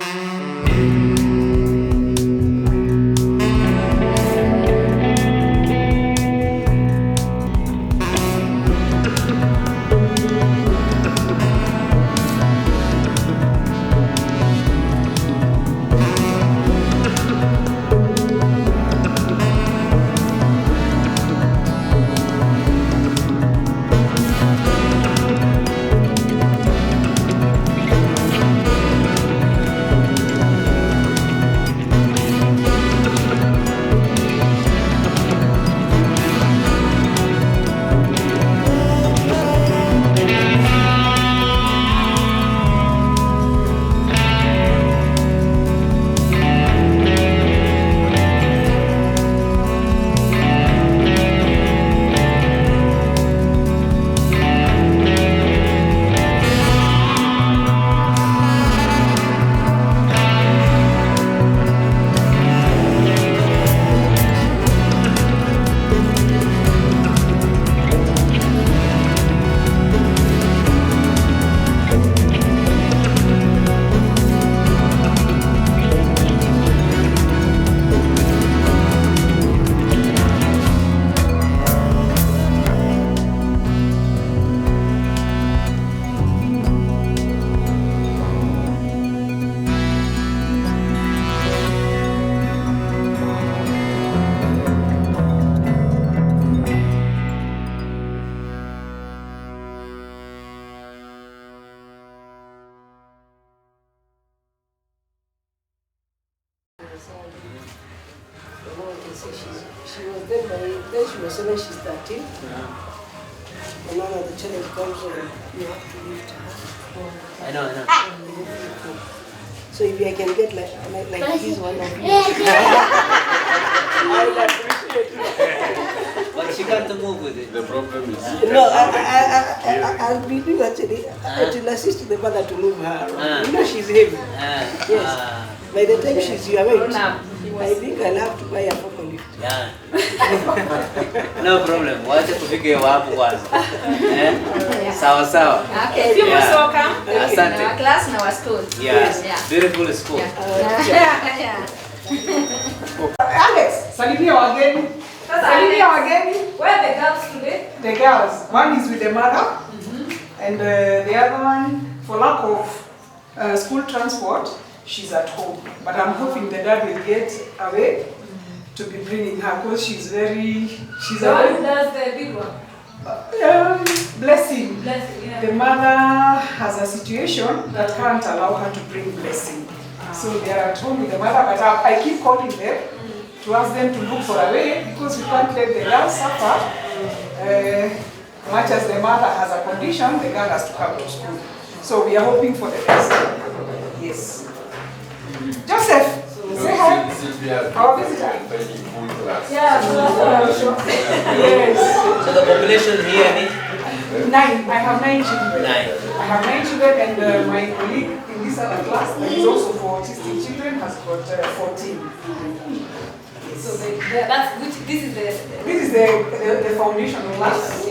She was then married, then she was 7, she's 13. And now that the challenge comes, you have to leave to her. I know. So if I can get like this one of you, I would appreciate it. But she can't move with it. The problem is... No, I'll be doing actually, to assist the mother to move her around. You know she's heavy. Yes. By the time she's your weight, I think I'll have to buy a forklift. Yeah. No problem. Wacha tufike hapo kwanza. Sawa sawa. Okay, you must welcome. Asante. Our class and our school. Yes. Beautiful school. Yeah. Alex, salimia wageni. Salimia wageni. Where are the girls today? The girls. One is with the mother, and the other one, for lack of school transport, she's at home. But I'm hoping the dad will get away to be bringing her because she's very. She's The one who does the big one. Blessing. Blessing, yeah. The mother has a situation that can't allow her to bring Blessing. So they are at home with the mother, but I keep calling them to ask them to look for a way because we can't let the girl suffer. Much as the mother has a condition, the girl has to come to school. So we are hoping for the best. Yes. Joseph, say hi. Our visitor. Yeah, Yes. So the population here is 9. I have 9 children. 9. I have 9 children, and my colleague in this other class that is also for autistic children has got 14. So that's which this is the This is the foundation class,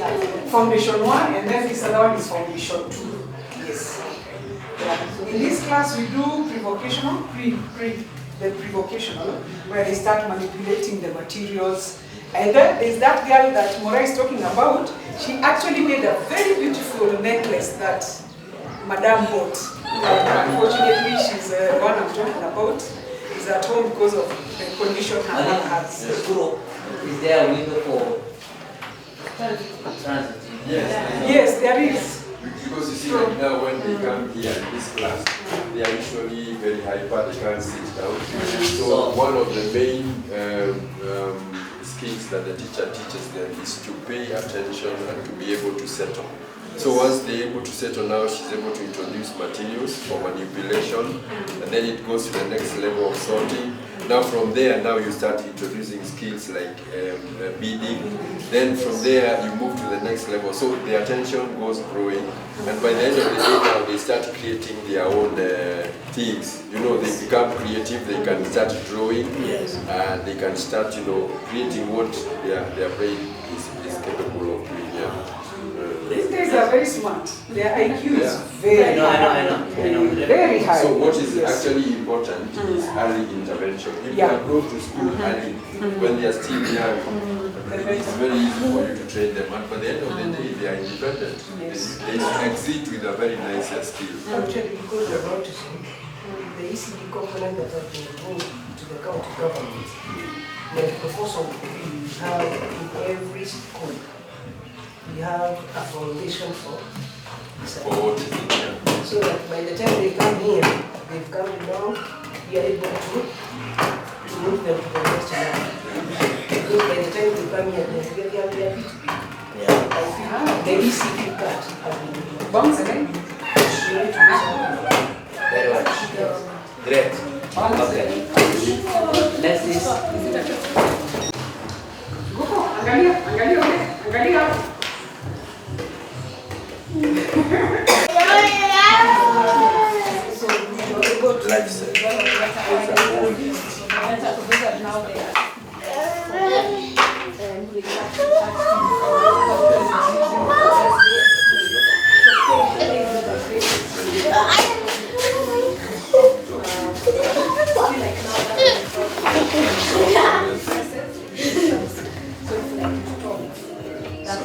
foundation 1, and then this other one is foundation 2. Yes. In this class we do pre-vocational, the pre-vocational, where they start manipulating the materials. And then there's that girl that Mora is talking about. She actually made a very beautiful necklace that Madame bought. Unfortunately, she's the one I'm talking about. Is at home because of the condition her mom has. The school, is there a window for transit? Yes, there is. Because you see, like now when they come here in this class, they are usually very hyper, they can't sit down. So one of the main skills that the teacher teaches them is to pay attention and to be able to settle. So once they're able to settle now, she's able to introduce materials for manipulation, and then it goes to the next level of sorting. Now from there, now you start introducing skills like beading. Then from there, you move to the next level. So the attention goes growing, and by the end of the day now, they start creating their own things. You know, they become creative, they can start drawing, and they can start, you know, creating what their brain is capable of doing. Yeah. These days kids are very smart. Their IQ is I very know. very high. So what is Yes. actually important is early intervention. If Yeah. they go to school early, when they are still young, it's very easy for you to train them. And by the end of the day, they are independent. Yes. They exit with a very nice skill. Actually, because of autism, the ECD component that has been moved to the county government, the proposal we have in every school, we have a foundation for For autism, yeah. so that by the time they come here, they've come along, we are able to move them to the next level. Because by the time they come here, they are bit big. I think the ECD part has been Bounce again. Very much. Great. Okay. Next is Go, angalia.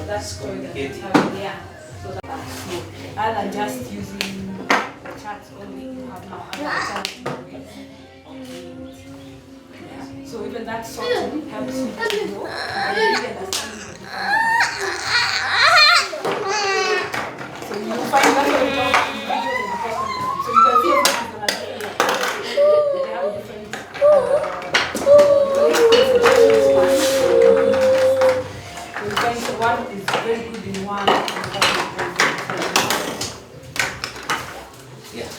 That's good. Yeah. So other than just using the charts only, you have now other alternative ways of doing it. Yeah. So even that sorting helps you to know and really understand the different parts. So you find that when you talk in video in the first one. So you can see everything they have different so you find one is very good in one. yeah.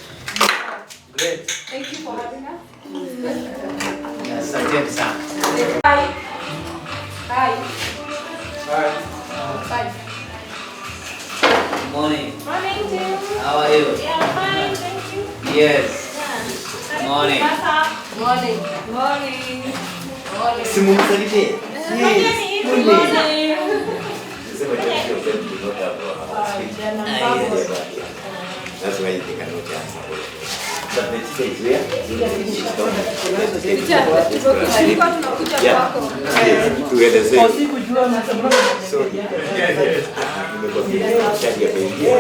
Great. Thank you for having us. Yes, Sergeant Sam. Hi. Hi. Hi. Hi. Morning. Morning, Tim. How are you? Yeah, fine, thank you. Yes. Yeah. Morning. Morning. Morning. Morning. Morning. That's why they cannot answer. But the teacher is where?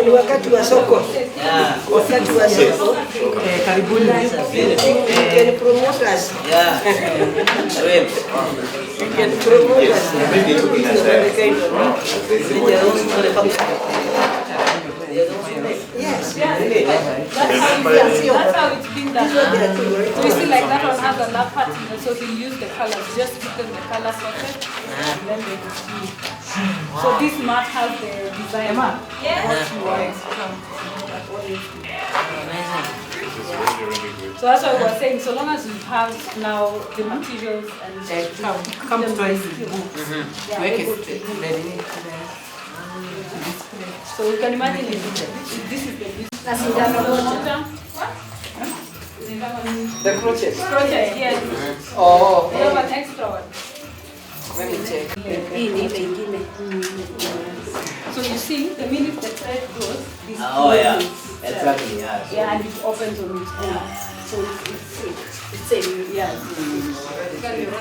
ni wakati wa soko. Yeah. Wakati wa soko. Karibuni. Can promote us. Yeah. Great. Can promote us. Yes. That's how it's been done. So you see, like that one has a lap pattern, so he used the colors, just give them the color sorted, and then they will see. So this mat has the design. What you want. So that's what I was saying. So long as you have now the materials and Come twice. so you can imagine if this is the business. The crochet. Project, yes. Oh. We have an extra one. Let me check. So you see, the minute the thread goes, this Oh yeah. closes. Exactly. Yeah. Yeah, and it opens on its own. So it's safe. It's safe, yeah.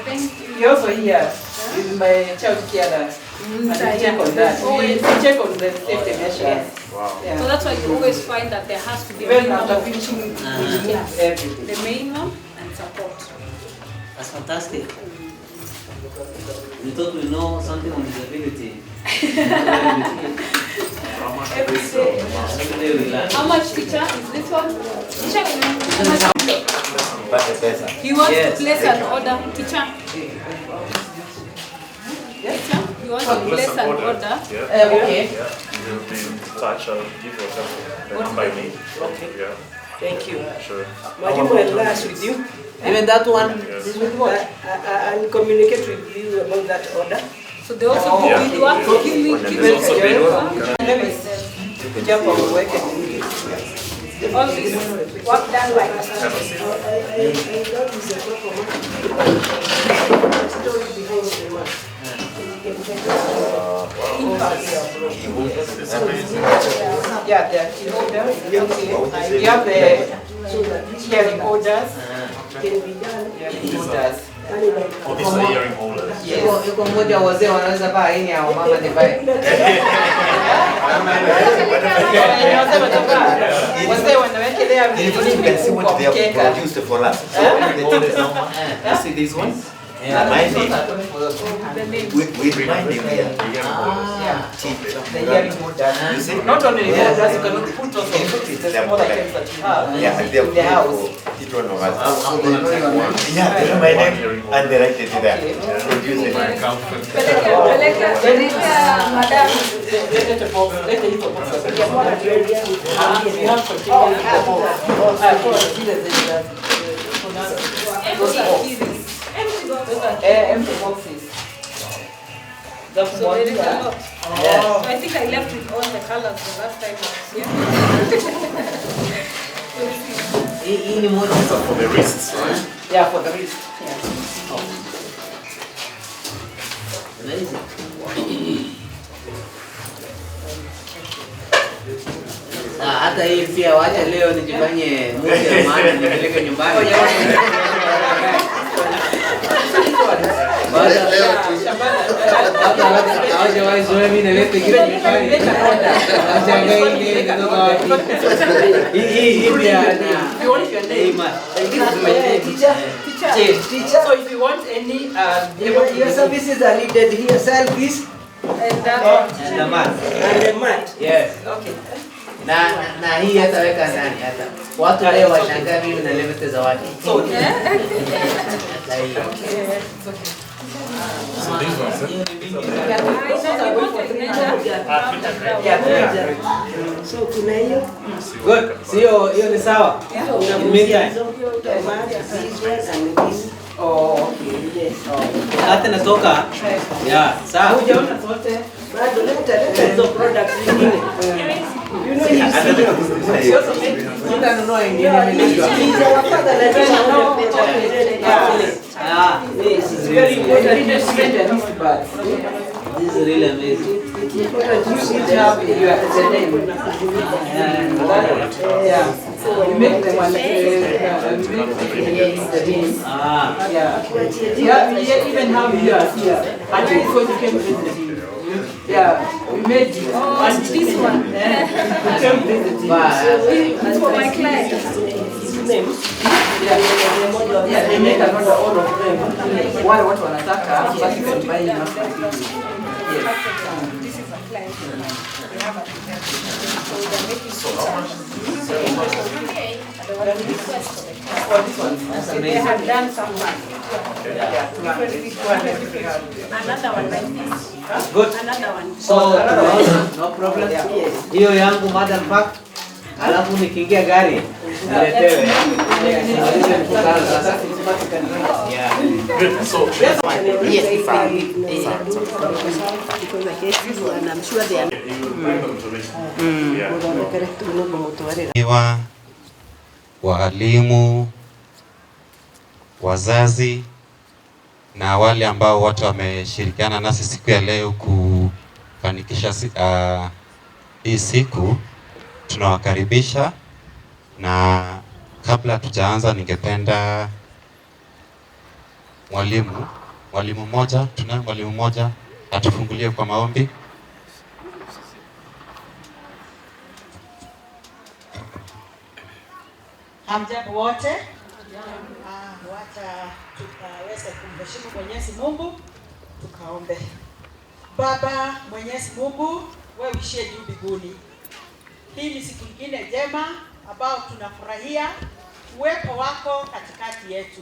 Thank you. He also here is my child care nurse. And we check on that. We check on the safety measures. Yes. Yeah. So that's why you always find that there has to be a Even minimum after of finishing, we Yeah. remove everything. the main one and support. That's fantastic. We thought we know something on disability. Every day. Every day we learn. How much, teacher, is this one? Teacher, how much? He wants Yes. to place an order. Teacher. Teacher, you want to place an order. Okay. Yeah, you've been touch. I'll give yourself the number you need. Okay. Yeah, Thank you. sure. Mwalimu will last with you. Even that one. Yes. I'll communicate with you about that order. So they also Yeah. you have to give me There's also been Let me jump on work and all this work done by us. I thought it's a proper one. Story behind the one. You can get Yeah, the key holder. You have the hearing holders. Hearing holders. Oh, these are hearing holders. Yes. Yuko mmoja wazee wanaweza vaa hii au mama nivae. Wazee wanawekelea If you can see what they have produced for us. You see these ones? Yeah. My name. With my name here. The hearing holders. You see? Not only the holders, you can put also the small items that you have Yeah, and they're in the house. each one of us. Yeah, they know my name and they write it there. Produce it. Empty boxes. So there is a lot. Yes. So I think I left with all the colors the last time I was here. Hii ni moja For the wrists, right? Yeah, for the wrist. Amazing. Hata hii pia wacha leo nijifanye movie ya maana nipeleke nyumbani. Hawajawahi zoea mimi nilete kitu nyumbani. Washangaa hii kutoka wapi? Hii pia Teacher. So if you want any, Your services are needed here. Selfies and the mat. and the mat. Yes. okay. Na hii hata weka ndani hata. Watu leo washangaa mimi naleta zawadi. So So these ones, So kuna hiyo. Good. Sio hiyo ni sawa. Imeja. oh, okay. Yes. Hata natoka. Yeah, sawa. Hujaona zote? Bado leta hizo products zingine. You know Sitanunua ingine nilijua. Ah, Yes, it's very important to spend the least bad. this is really amazing. You should have your name. Yeah. You make them one. You make the name. Ah, Yeah. Yeah, we even have yours here. And because you came visiting. Yeah, we made it. And this one. You came visiting. It's for my clients. Yeah, they make another all of them. Why what wanataka, but you can buy enough. Yes. This is a client. We have a design. So they're making For this one. they have done some work. Another Another one like this. good. Another one. So, no problem. Hiyo yangu madam pack. Alafu nikiingia gari niletewe. Yeah. good. So Yes, and I'm sure they are. you bring them to me. Yeah. Walimu, wazazi na wale ambao wote wameshirikiana nasi siku ya leo kufanikisha hii siku, tunawakaribisha. Na kabla tujaanza, ningependa mwalimu mmoja atufungulie kwa maombi. Hamjambo wote. Wacha tukaweze kumheshimu Mwenyezi Mungu, tukaombe. Baba Mwenyezi Mungu, wewe uishie juu mbinguni. Hii ni siku nyingine njema ambao tunafurahia uwepo wako katikati yetu.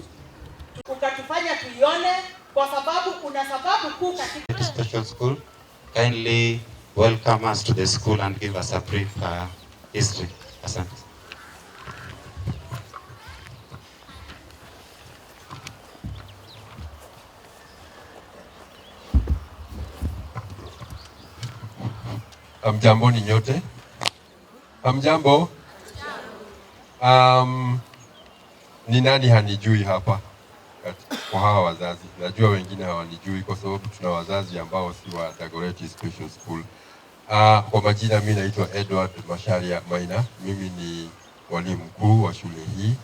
Ukatufanya tuione kwa sababu una sababu kuu katika Dagoretti Special School. Kindly welcome us to the school and give us a brief history. Asante. Hamjambo ni nyote. Hamjambo. Ni nani hanijui hapa kwa hawa wazazi? Najua wengine hawanijui kwa sababu tuna wazazi ambao si wa Dagoretti Special School. Kwa majina mimi naitwa Edward Masharia Maina. Mimi ni mwalimu mkuu wa shule hii.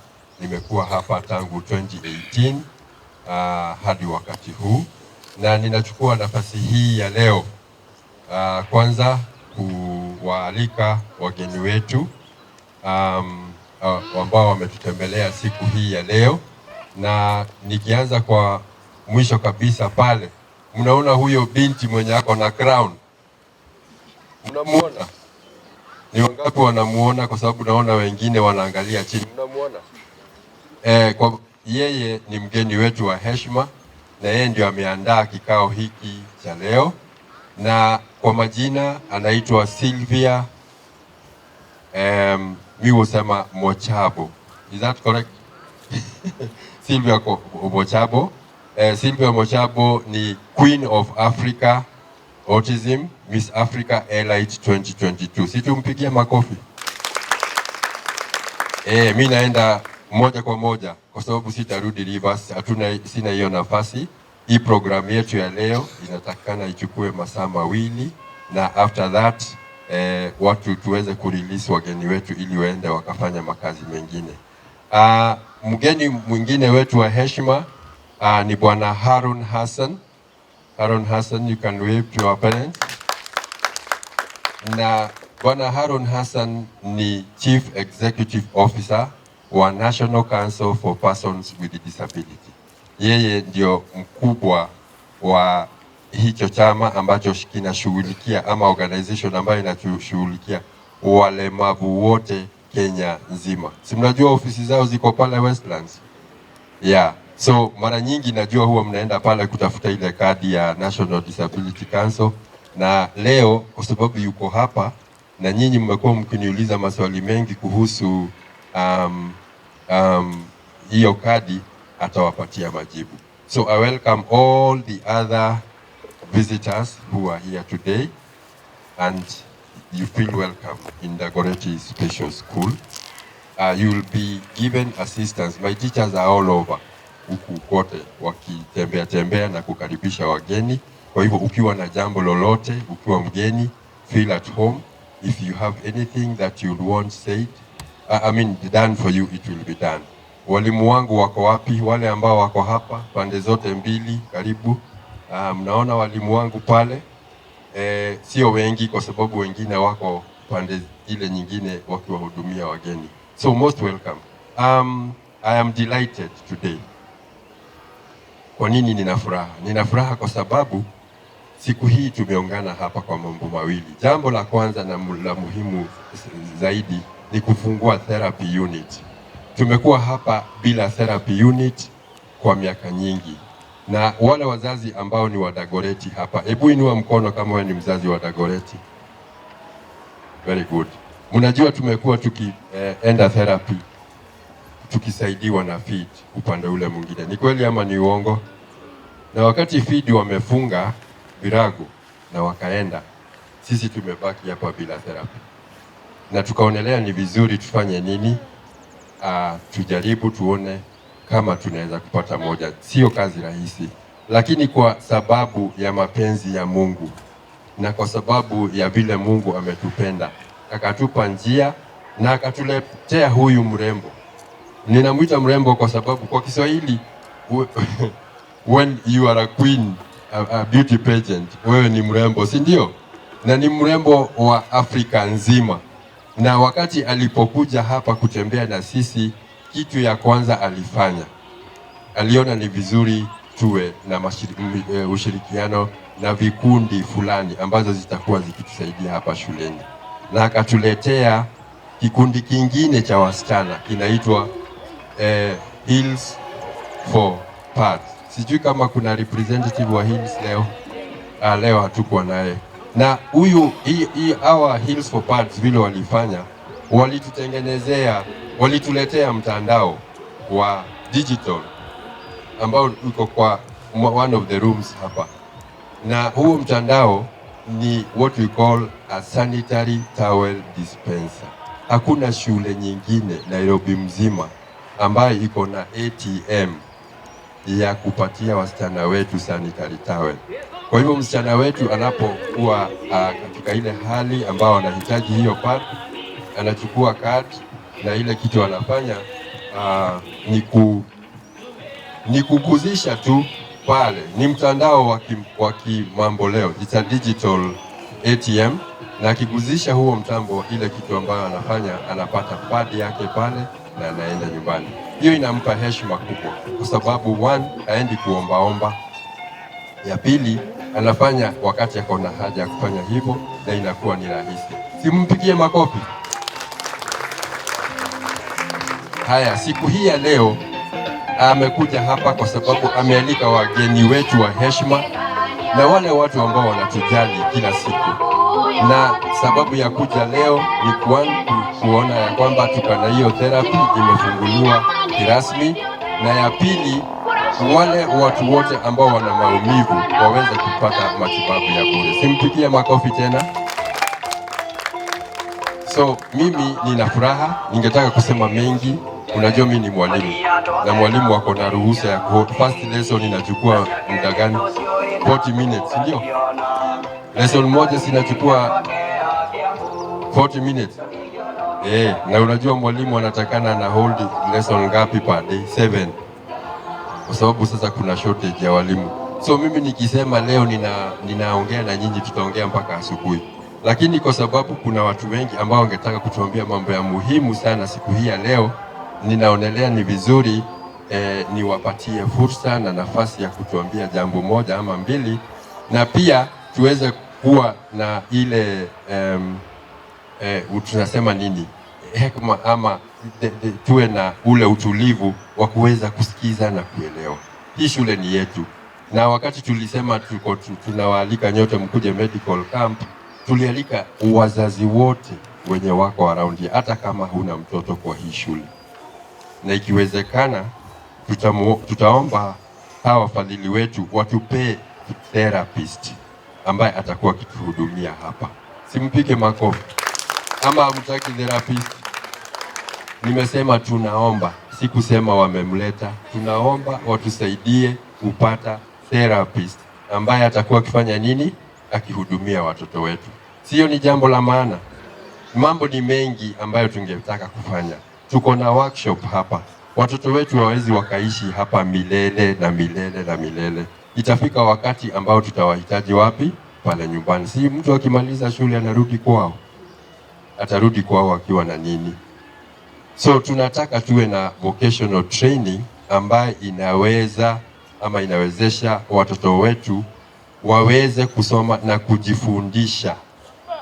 Nimekuwa hapa tangu 2018 hadi wakati huu, na ninachukua nafasi hii ya leo kwanza kuwaalika wageni wetu ambao wametutembelea siku hii ya leo. Na nikianza kwa mwisho kabisa pale, mnaona huyo binti mwenye ako na crown? Mnamuona? Ni wangapi wanamuona? Kwa sababu naona wengine wanaangalia chini. Mnamuona? Kwa yeye ni mgeni wetu wa heshima, na yeye ndio ameandaa kikao hiki cha leo. Na kwa majina anaitwa Sylvia mimi husema Mochabo. Is that correct? Sylvia Mochabo. Sylvia Mochabo ni Queen of Africa Autism, Miss Africa Elite 2022. Situmpigia makofi. Mimi naenda moja kwa moja kwa sababu sitarudi reverse. Sina hiyo nafasi. Hii program yetu ya leo inatakana ichukue masaa 2, na after that watu tuweze kurelease wageni wetu ili waende wakafanya makazi mengine. Mgeni mwingine wetu wa heshima ni Bwana Harun Hassan. Harun Hassan, you can wave to your parents. Na Bwana Harun Hassan ni Chief Executive Officer wa National Council for Persons with Disability. Yeye ndio mkubwa wa hicho chama ambacho kinashughulikia ama organization ambayo inashughulikia walemavu wote Kenya nzima. Si mnajua ofisi zao ziko pale Westlands? Yeah. So mara nyingi najua huwa mnaenda pale kutafuta ile kadi ya National Disability Council, na leo kwa sababu yuko hapa na nyinyi mmekuwa mkiniuliza maswali mengi kuhusu hiyo kadi, atawapatia majibu. So I welcome all the other visitors who are here today, and you feel welcome in Dagoretti Special School. You will be given assistance. My teachers are all over huku kote wakitembea na kukaribisha wageni. Kwa hivyo ukiwa na jambo lolote, ukiwa mgeni, feel at home. If you have anything that you want said, done for you, it will be done. Walimu wangu wako wapi? Wale ambao wako hapa pande zote mbili, karibu. Mnaona walimu wangu pale? Sio wengi kwa sababu wengine wako pande ile nyingine wakiwahudumia wageni. So most welcome. I am delighted today. Kwa nini nina furaha? Nina furaha kwa sababu siku hii tumeungana hapa kwa mambo mawili. Jambo la kwanza na la muhimu zaidi ni kufungua therapy unit. Tumekuwa hapa bila therapy unit kwa miaka nyingi. Na wale wazazi ambao ni wa Dagoretti hapa, hebu inua mkono kama wewe ni mzazi wa Dagoretti. Very good. Mnajua tumekuwa tukienda therapy tukisaidiwa na feed upande ule mwingine. Ni kweli ama ni uongo? Na wakati feed wamefunga virago na wakaenda, sisi tumebaki hapa bila therapy. Na tukaonelea ni vizuri tufanye nini? Tujaribu tuone kama tunaweza kupata moja. Sio kazi rahisi, lakini kwa sababu ya mapenzi ya Mungu na kwa sababu ya vile Mungu ametupenda, akatupa njia na akatuletea huyu mrembo. Ninamuita mrembo kwa sababu kwa Kiswahili when you are a queen, a beauty pageant, wewe ni mrembo, si ndio? Na ni mrembo wa Afrika nzima. Na wakati alipokuja hapa kutembea na sisi, kitu ya kwanza alifanya, aliona ni vizuri tuwe na ushirikiano na vikundi fulani ambazo zitakuwa zikitusaidia hapa shuleni. Na akatuletea kikundi kingine cha wasichana kinaitwa Heels for Pads. Sijui kama kuna representative wa Heels leo. Leo hatukuwa naye. Na hawa Heels for Pads vile walifanya, walituletea mtandao wa digital ambao uko kwa one of the rooms hapa. Na huo mtandao ni what we call a sanitary towel dispenser. Hakuna shule nyingine Nairobi mzima ambayo iko na ATM ya kupatia wasichana wetu sanitary towel. Kwa hivyo msichana wetu anapokuwa katika ile hali ambao anahitaji hiyo pad, anachukua card na ile kitu anafanya ni kukuzisha tu pale. Ni mtandao wa kimambo leo, it's a digital ATM, na akiguzisha huo mtambo, ile kitu ambayo anafanya, anapata pad yake pale na anaenda nyumbani. Hiyo inampa heshima kubwa, kwa sababu one, haendi kuombaomba. Ya pili, anafanya wakati ako na haja ya kufanya hivyo, na inakuwa ni rahisi. Simpigie makofi. Haya, siku hii ya leo amekuja hapa kwa sababu amealika wageni wetu wa heshima na wale watu ambao wanatujali kila siku. Na sababu ya kuja leo ni kuona ya kwamba tukana hiyo therapy imefunguliwa kirasmi, na ya pili, wale watu wote ambao wana maumivu waweze kupata matibabu ya bure. Simpigie makofi tena. So mimi nina furaha, ningetaka kusema mengi. Unajua mimi ni mwalimu, na mwalimu wako na ruhusa ya first lesson inachukua muda gani? 40 minutes, ndio? Lesson moja sinachukua 40 minutes. Na unajua mwalimu anatakana na hold lesson ngapi per day? 7. Kwa sababu sasa kuna shortage ya walimu. So mimi nikisema leo ninaongea na nyinyi, tutaongea mpaka asubuhi. Lakini kwa sababu kuna watu wengi ambao wangetaka kutuambia mambo ya muhimu sana siku hii ya leo, ninaonelea ni vizuri niwapatie fursa na nafasi ya kutuambia jambo moja ama mbili, na pia tuweze kuwa na ile tunasema nini, hekima ama tuwe na ule utulivu wa kuweza kusikiza na kuelewa. Hii shule ni yetu, na wakati tulisema tunawaalika nyote mkuje medical camp, tulialika wazazi wote wenye wako around, hata kama huna mtoto kwa hii shule. Na ikiwezekana tutaomba hawa wafadhili wetu watupee therapist ambaye atakuwa kituhudumia hapa. Simpige makofi. Ama hamtaki therapist? Nimesema tunaomba, sikusema wamemleta. Tunaomba watusaidie kupata therapist ambaye atakuwa akifanya nini? Akihudumia watoto wetu. Sio ni jambo la maana? Mambo ni mengi ambayo tungetaka kufanya. Tuko na workshop hapa. Watoto wetu hawawezi wakaishi hapa milele na milele na milele. Itafika wakati ambao tutawahitaji wapi? Pale nyumbani. Si mtu akimaliza shule anarudi kwao. Atarudi kwao akiwa na nini? So tunataka tuwe na vocational training ambayo inawezesha watoto wetu waweze kusoma na kujifundisha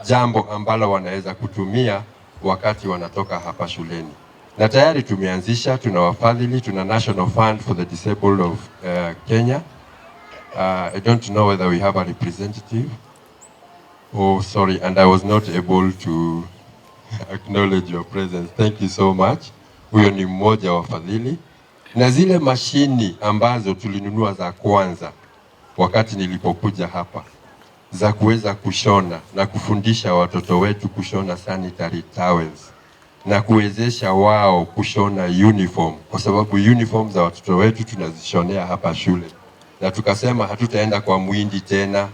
jambo ambalo wanaweza kutumia wakati wanatoka hapa shuleni. Na tayari tumeanzisha, tuna wafadhili, tuna National Fund for the Disabled of Kenya. I don't know whether we have a representative. Oh, sorry, and I was not able to acknowledge your presence. Thank you so much. Huyo ni mmoja wa wafadhili. Na zile mashini ambazo tulinunua za kwanza wakati nilipokuja hapa, za kuweza kushona na kufundisha watoto wetu kushona sanitary towels na kuwezesha wao kushona uniform, kwa sababu uniform za watoto wetu tunazishonea hapa shule. Na tukasema hatutaenda kwa mwindi tena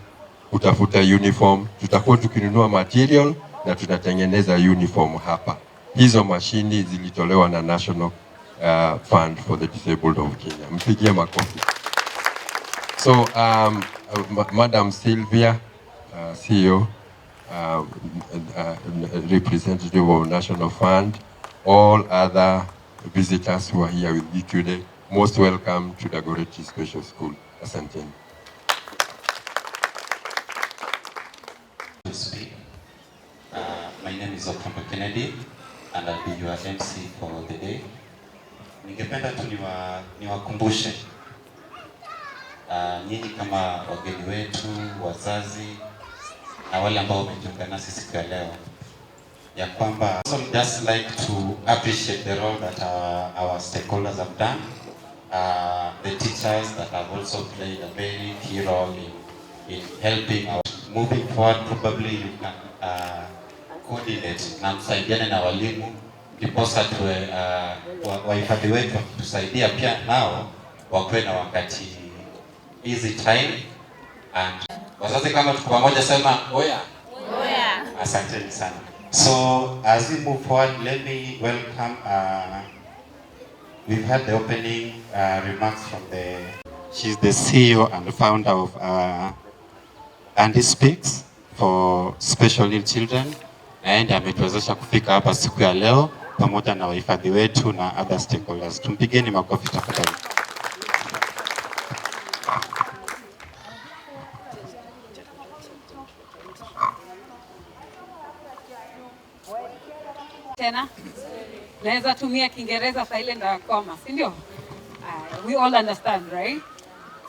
kutafuta uniform, tutakuwa tukinunua material na tunatengeneza uniform hapa. Hizo mashini zilitolewa na National Fund for the Disabled of Kenya. Mpigie makofi. So Madam Sylvia, CEO, representative of National Fund, all other visitors who are here with me today, most welcome to Dagoretti Special School. Asante. My name is Dr. Kennedy and I'll be your MC for the day. Ningependa tu niwakumbushe nyinyi kama wageni wetu, wazazi na wale ambao wamejiunga nasi siku ya leo, ya kwamba so just like to appreciate the role that our stakeholders have done, the teachers that have also played a very key role in helping our moving forward. Probably you can coordinate na msaidiane na walimu ndiposa tuwe wahifadhi wetu wakitusaidia pia nao wakuwe na wakati easy time and Wazazi kama tuko pamoja sema oya. Oya. Asanteni sana. So as we move forward, let me welcome, we've had the opening remarks from she's the CEO and founder of Andy Speaks for Special Needs Children. Na ametuwezesha kufika hapa siku ya leo pamoja na wahifadhi wetu na other stakeholders. Tumpigeni makofi tafadhali. Tena naweza tumia Kiingereza silent na comma, si ndio? We all understand, right?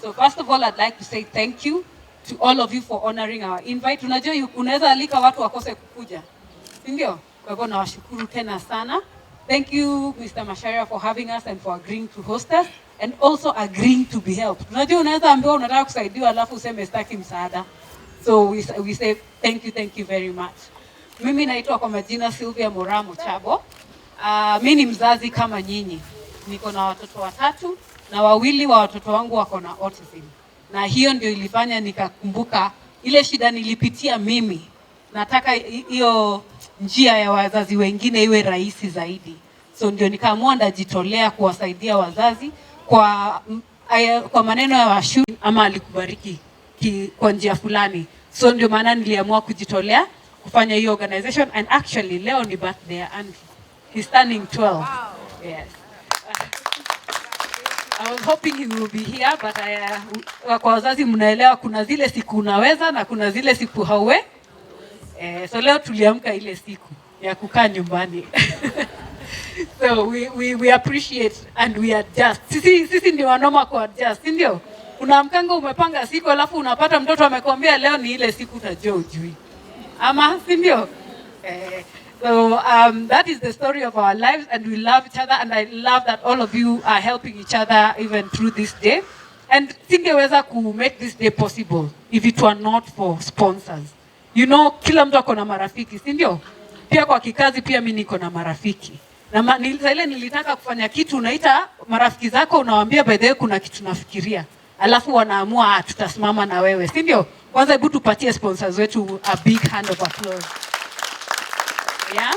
So first of all, I'd like to say thank you to all of you for honoring our invite. Unajua unaweza alika watu wakose kukuja, si ndio? Kwa hivyo nawashukuru tena sana. Thank you Mr. Macharia for having us and for agreeing to host us and also agreeing to be helped. Unajua unaweza ambiwa unataka kusaidiwa alafu useme sitaki msaada. So we say thank you very much. Mimi naitwa kwa majina Sylvia Moramo Chabo. Mimi ni mzazi kama nyinyi. Niko na watoto watatu na wawili wa watoto wangu wako na autism. Na hiyo ndio ilifanya nikakumbuka ile shida nilipitia mimi. Nataka hiyo njia ya wazazi wengine iwe rahisi zaidi. So ndio nikaamua ndajitolea kuwasaidia wazazi kwa maneno ya washu ama alikubariki kwa njia fulani. So ndio maana niliamua kujitolea kufanya hiyo organization, and actually leo ni birthday ya Andrew. He's turning 12. Wow. Yes. I was hoping he will be here, but kwa wazazi mnaelewa kuna zile siku unaweza na kuna zile siku hauwe. So leo tuliamka ile siku ya kukaa nyumbani. So we appreciate and we adjust. Sisi ndio wanoma ku adjust, ndio? Unaamkanga umepanga siku alafu unapata mtoto amekwambia leo ni ile siku utajua ujui. Ama si ndio? So that is the story of our lives, and we love each other, and I love that all of you are helping each other even through this day. And singeweza ku make this day possible if it were not for sponsors. You know, kila mtu ako na marafiki, si ndio? Pia kwa kikazi pia mimi niko na marafiki. Na ile nilitaka kufanya kitu, unaita marafiki zako unawaambia by the way kuna kitu nafikiria. Alafu wanaamua tutasimama na wewe, si ndio? Kwanza hebu tupatie sponsors wetu a big hand of applause. Yeah.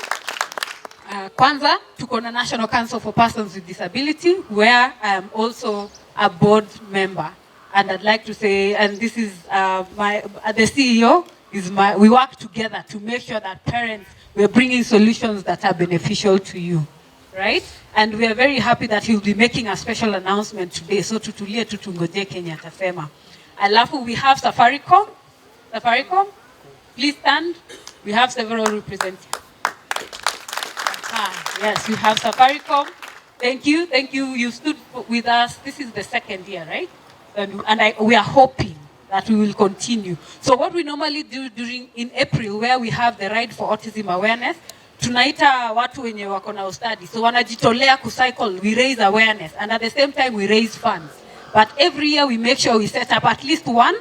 Kwanza tuko na National Council for Persons with Disability, where I am also a board member, and I'd like to say, and this is the CEO is we work together to make sure that parents, we're bringing solutions that are beneficial to you, right? And we are very happy that he'll be making a special announcement today. So tutulie tutungoje Kenya atasema. Alafu we have Safaricom. Safaricom, please stand. We have several representatives. Yes, you have Safaricom. Thank you. You stood with us. This is the second year, right? And we are hoping that we will continue. So what we normally do in April, where we have the Ride for Autism Awareness, tunaita watu wenye wako na ustadi. So wanajitolea kucycle, we raise awareness, and at the same time we raise funds. But every year we make sure we set up at least one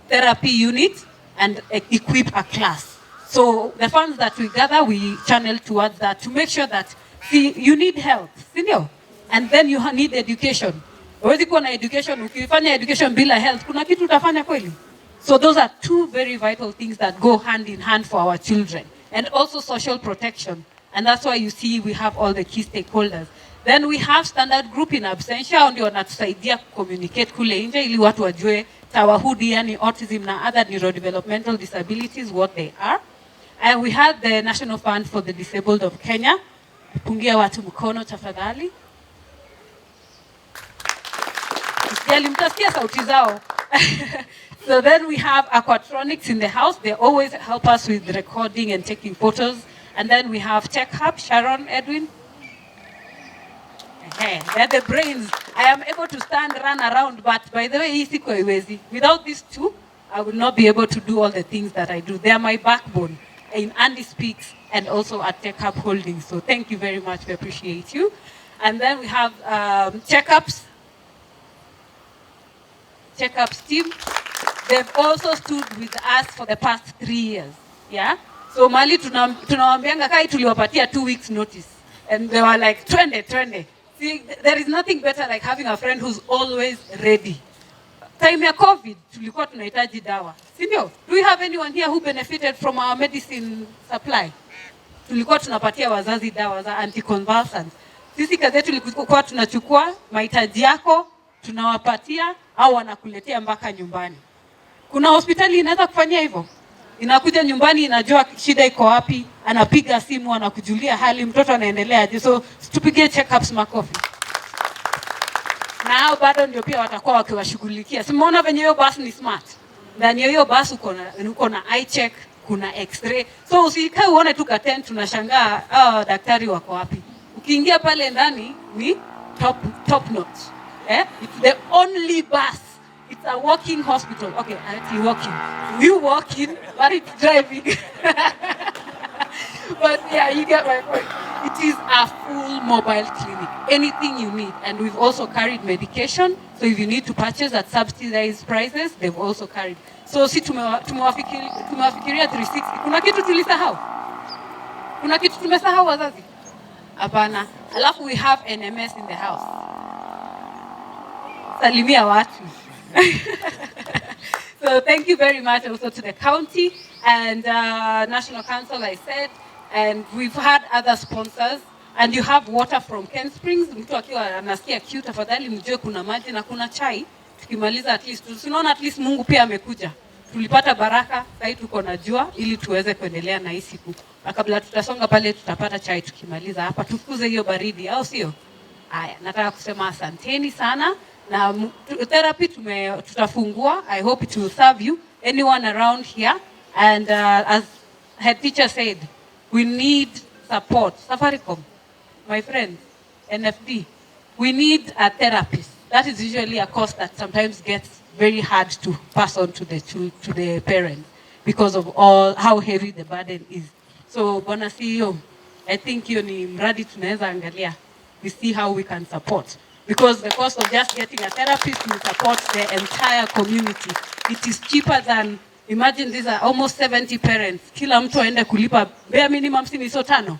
therapy unit and equip a class. So the funds that we gather, we channel towards that to make sure that, see, you need health, senior, and then you need education. Huwezi kuwa na education, ukifanya education bila health, kuna kitu utafanya kweli? So those are two very vital things that go hand in hand for our children. And also social protection. And that's why you see we have all the key stakeholders. Then we have standard group in absentia, ndio wanatusaidia communicate kule nje ili watu wajue tawahudi, yani autism na other neurodevelopmental disabilities, what they are. And we had the National Fund for the Disabled of Kenya. Pungia watu mkono tafadhali. Mtasikia sauti zao. So then we have aquatronics in the house. They always help us with recording and taking photos. And then we have Tech Hub, Sharon, Edwin. Okay, they're the brains. I am able to stand, run around, but by the way, without these two, I will not be able to do all the things that I do. They are my backbone in Andy Speaks and also at Tech Hub Holdings. So thank you very much. We appreciate you. And then we have checkups team. They've also stood with us for the past 3 years. Yeah. So mali tunawambianga kai tuliwapatia 2 weeks notice. And they were like, twende. See, there is nothing better like having a friend who's always ready. Time ya COVID, tulikuwa tunahitaji dawa. Sindio? Do we have anyone here who benefited from our medicine supply? Tulikuwa tunapatia wazazi dawa za anticonvulsants. Sisi kazi yetu tulikuwa tunachukua mahitaji yako, tunawapatia au wanakuletea mpaka nyumbani. Kuna hospitali inaweza kufanyia hivyo? Inakuja nyumbani, inajua shida iko wapi, anapiga simu, anakujulia hali, mtoto anaendelea aje. So tupige check-ups makofi. Na hao bado ndio pia watakuwa wakiwashughulikia. Simuona venye hiyo bus ni smart. Ndani ya hiyo bus uko na eye check, kuna x-ray. So usikae uone tu katen tunashangaa daktari wako wapi. Ukiingia pale ndani ni top notch. It's the only bus. It's a walking hospital. Okay, actually walking. You walking, but it's driving. But yeah, you get my point. It is a full mobile clinic. Anything you need. And we've also carried medication. So if you need to purchase at subsidized prices, they've also carried. So si tumewafikiria 360. Kuna kitu tulisahau? Kuna kitu tumesahau wazazi? Hapana. Alafu we have NMS in the house. Salimia watu. So thank you very much also to the county and National Council, I said, and we've had other sponsors, and you have water from Ken Springs. Mtu akiwa anasikia kiu, tafadhali mjue kuna maji na kuna chai. Tukimaliza at least, tunaona at least Mungu pia amekuja. Tulipata baraka, sasa tuko na jua ili tuweze kuendelea na hii siku. Na kabla tutasonga pale tutapata chai tukimaliza hapa. Tufukuze hiyo baridi, au sio? Haya, nataka kusema asanteni sana. Na therapy tutafungua. I hope it will serve you. Anyone around here. And as head teacher said, we need support. Safaricom, my friend, NFD. We need a therapist. That is usually a cost that sometimes gets very hard to pass on to the parents because of all how heavy the burden is. So, Bwana CEO, I think hiyo ni mradi tunaweza angalia. We see how we can support. Because the cost of just getting a therapist will support the entire community. It is cheaper than, imagine these are almost 70 parents. Kila mtu aende kulipa, bare minimum si so tano.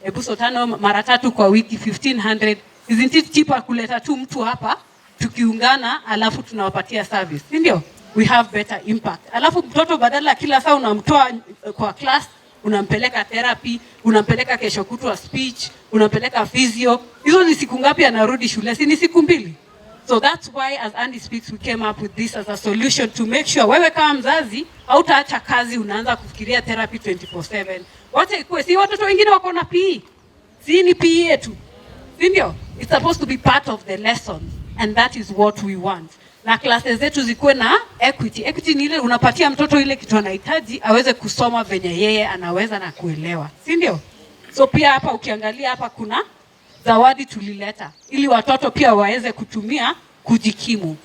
Ebu so tano mara tatu kwa wiki, 1500. Isn't it cheaper kuleta tu mtu hapa, tukiungana, alafu tunawapatia service. Sindio? We have better impact. Alafu mtoto badala kila saa unamtoa kwa class, unampeleka therapy, unampeleka kesho kutwa speech, unampeleka physio. Hizo ni siku ngapi anarudi shule? Si ni siku mbili. So that's why as Andy speaks we came up with this as a solution to make sure wewe kama mzazi hautaacha kazi unaanza kufikiria therapy 24/7. Wacha ikuwe si watoto wengine wako na PE. Si ni PE yetu. Si ndio? It's supposed to be part of the lesson and that is what we want. Na classes zetu zikuwe na equity. Equity ni ile unapatia mtoto ile kitu anahitaji aweze kusoma venye yeye anaweza na kuelewa. Si ndio? So pia hapa ukiangalia hapa kuna zawadi tulileta ili watoto pia waweze kutumia kujikimu.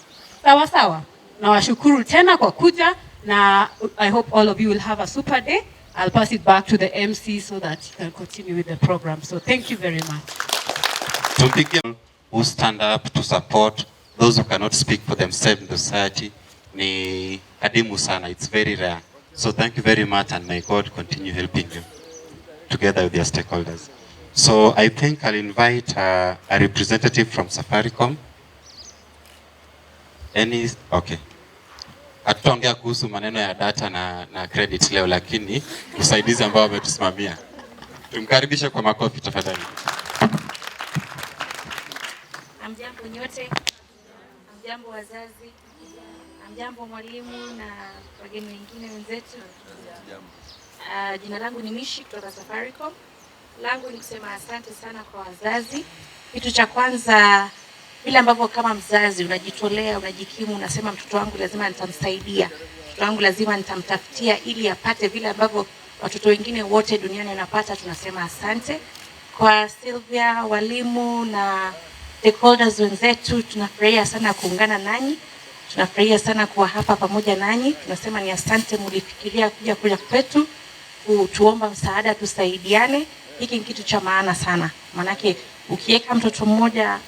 Sawa sawa. Na washukuru tena kwa kuja na I hope all of you will have a super day. I'll pass it back to the MC so that you can continue with the program. So thank you very much. To begin, who stand up to support those who cannot speak for themselves in the society ni adimu sana. It's very rare. So thank you very much and may God continue helping you together with your stakeholders. So I think I'll invite a representative from Safaricom. Okay. Hatutaongea kuhusu maneno ya data na credit leo, lakini usaidizi ambao wametusimamia. Tumkaribishe kwa makofi tafadhali. Amjambo nyote, amjambo wazazi, amjambo mwalimu na wageni wengine wenzetu. Jina langu ni Mishi kutoka Safaricom. Langu ni kusema asante sana kwa wazazi. Kitu cha kwanza, vile ambavyo kama mzazi unajitolea, unajikimu, unasema mtoto wangu lazima nitamsaidia. Mtoto wangu lazima nitamtafutia ili apate vile ambavyo watoto wengine wote duniani wanapata, tunasema asante. Kwa Sylvia, walimu na stakeholders wenzetu, tunafurahia sana kuungana nanyi. Tunafurahia sana kuwa hapa pamoja nanyi. Tunasema ni asante mlifikiria kuja kwetu, kutuomba msaada, tusaidiane. Hiki ni kitu cha maana sana. Manake ukiweka mtoto mmoja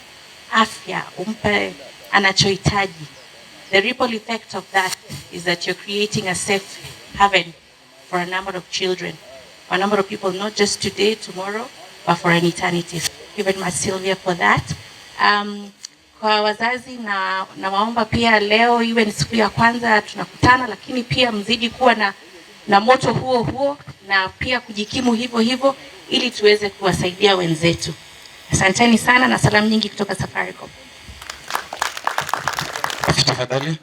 afya, umpe anachohitaji, the ripple effect of that is that you're creating a safe haven for a number of children, for a number of people, not just today, tomorrow, but for an eternity. Thank you very much, Sylvia, for that. kwa wazazi na waomba pia leo iwe ni siku ya kwanza tunakutana, lakini pia mzidi kuwa na moto huo na pia kujikimu hivyo ili tuweze kuwasaidia wenzetu. Asanteni sana na salamu nyingi kutoka Safaricom. Tafadhali.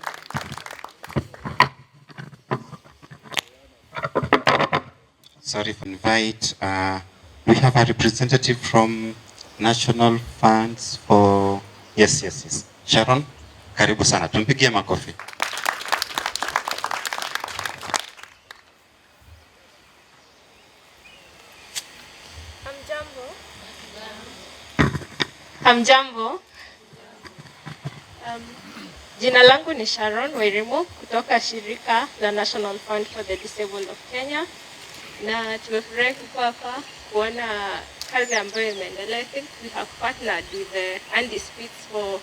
Sorry for invite. We have a representative from National Funds for... Yes. Sharon, karibu sana. Tumpigie makofi. Hamjambo. Jina langu ni Sharon Wairimu kutoka shirika la National Fund for the Disabled of Kenya, na tumefurahi kuwa hapa kuona kazi ambayo imeendelea. I think we have partnered with the Andy Speaks for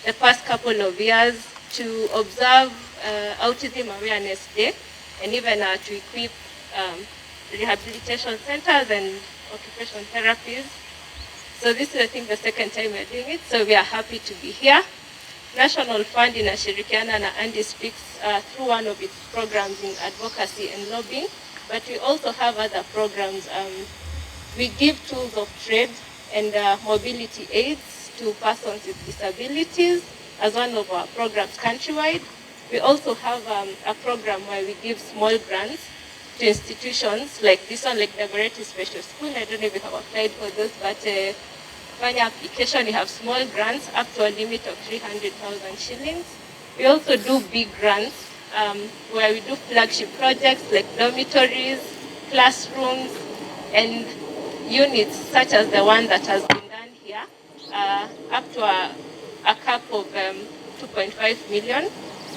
the past couple of years to observe Autism Awareness Day and even to equip rehabilitation centers and occupational therapies. So this is, I think, the second time we're doing it, so we are happy to be here. National Fund inashirikiana na Andy Speaks through one of its programs in advocacy and lobbying, but we also have other programs. We give tools of trade and mobility aids to persons with disabilities as one of our programs countrywide. We also have a program where we give small grants to institutions like this one, like Dagoretti Special School. I don't know if you have applied for those, but when your application, you have small grants up to a limit of 300,000 shillings. We also do big grants where we do flagship projects like dormitories, classrooms, and units such as the one that has been done here, up to a cap of 2.5 million.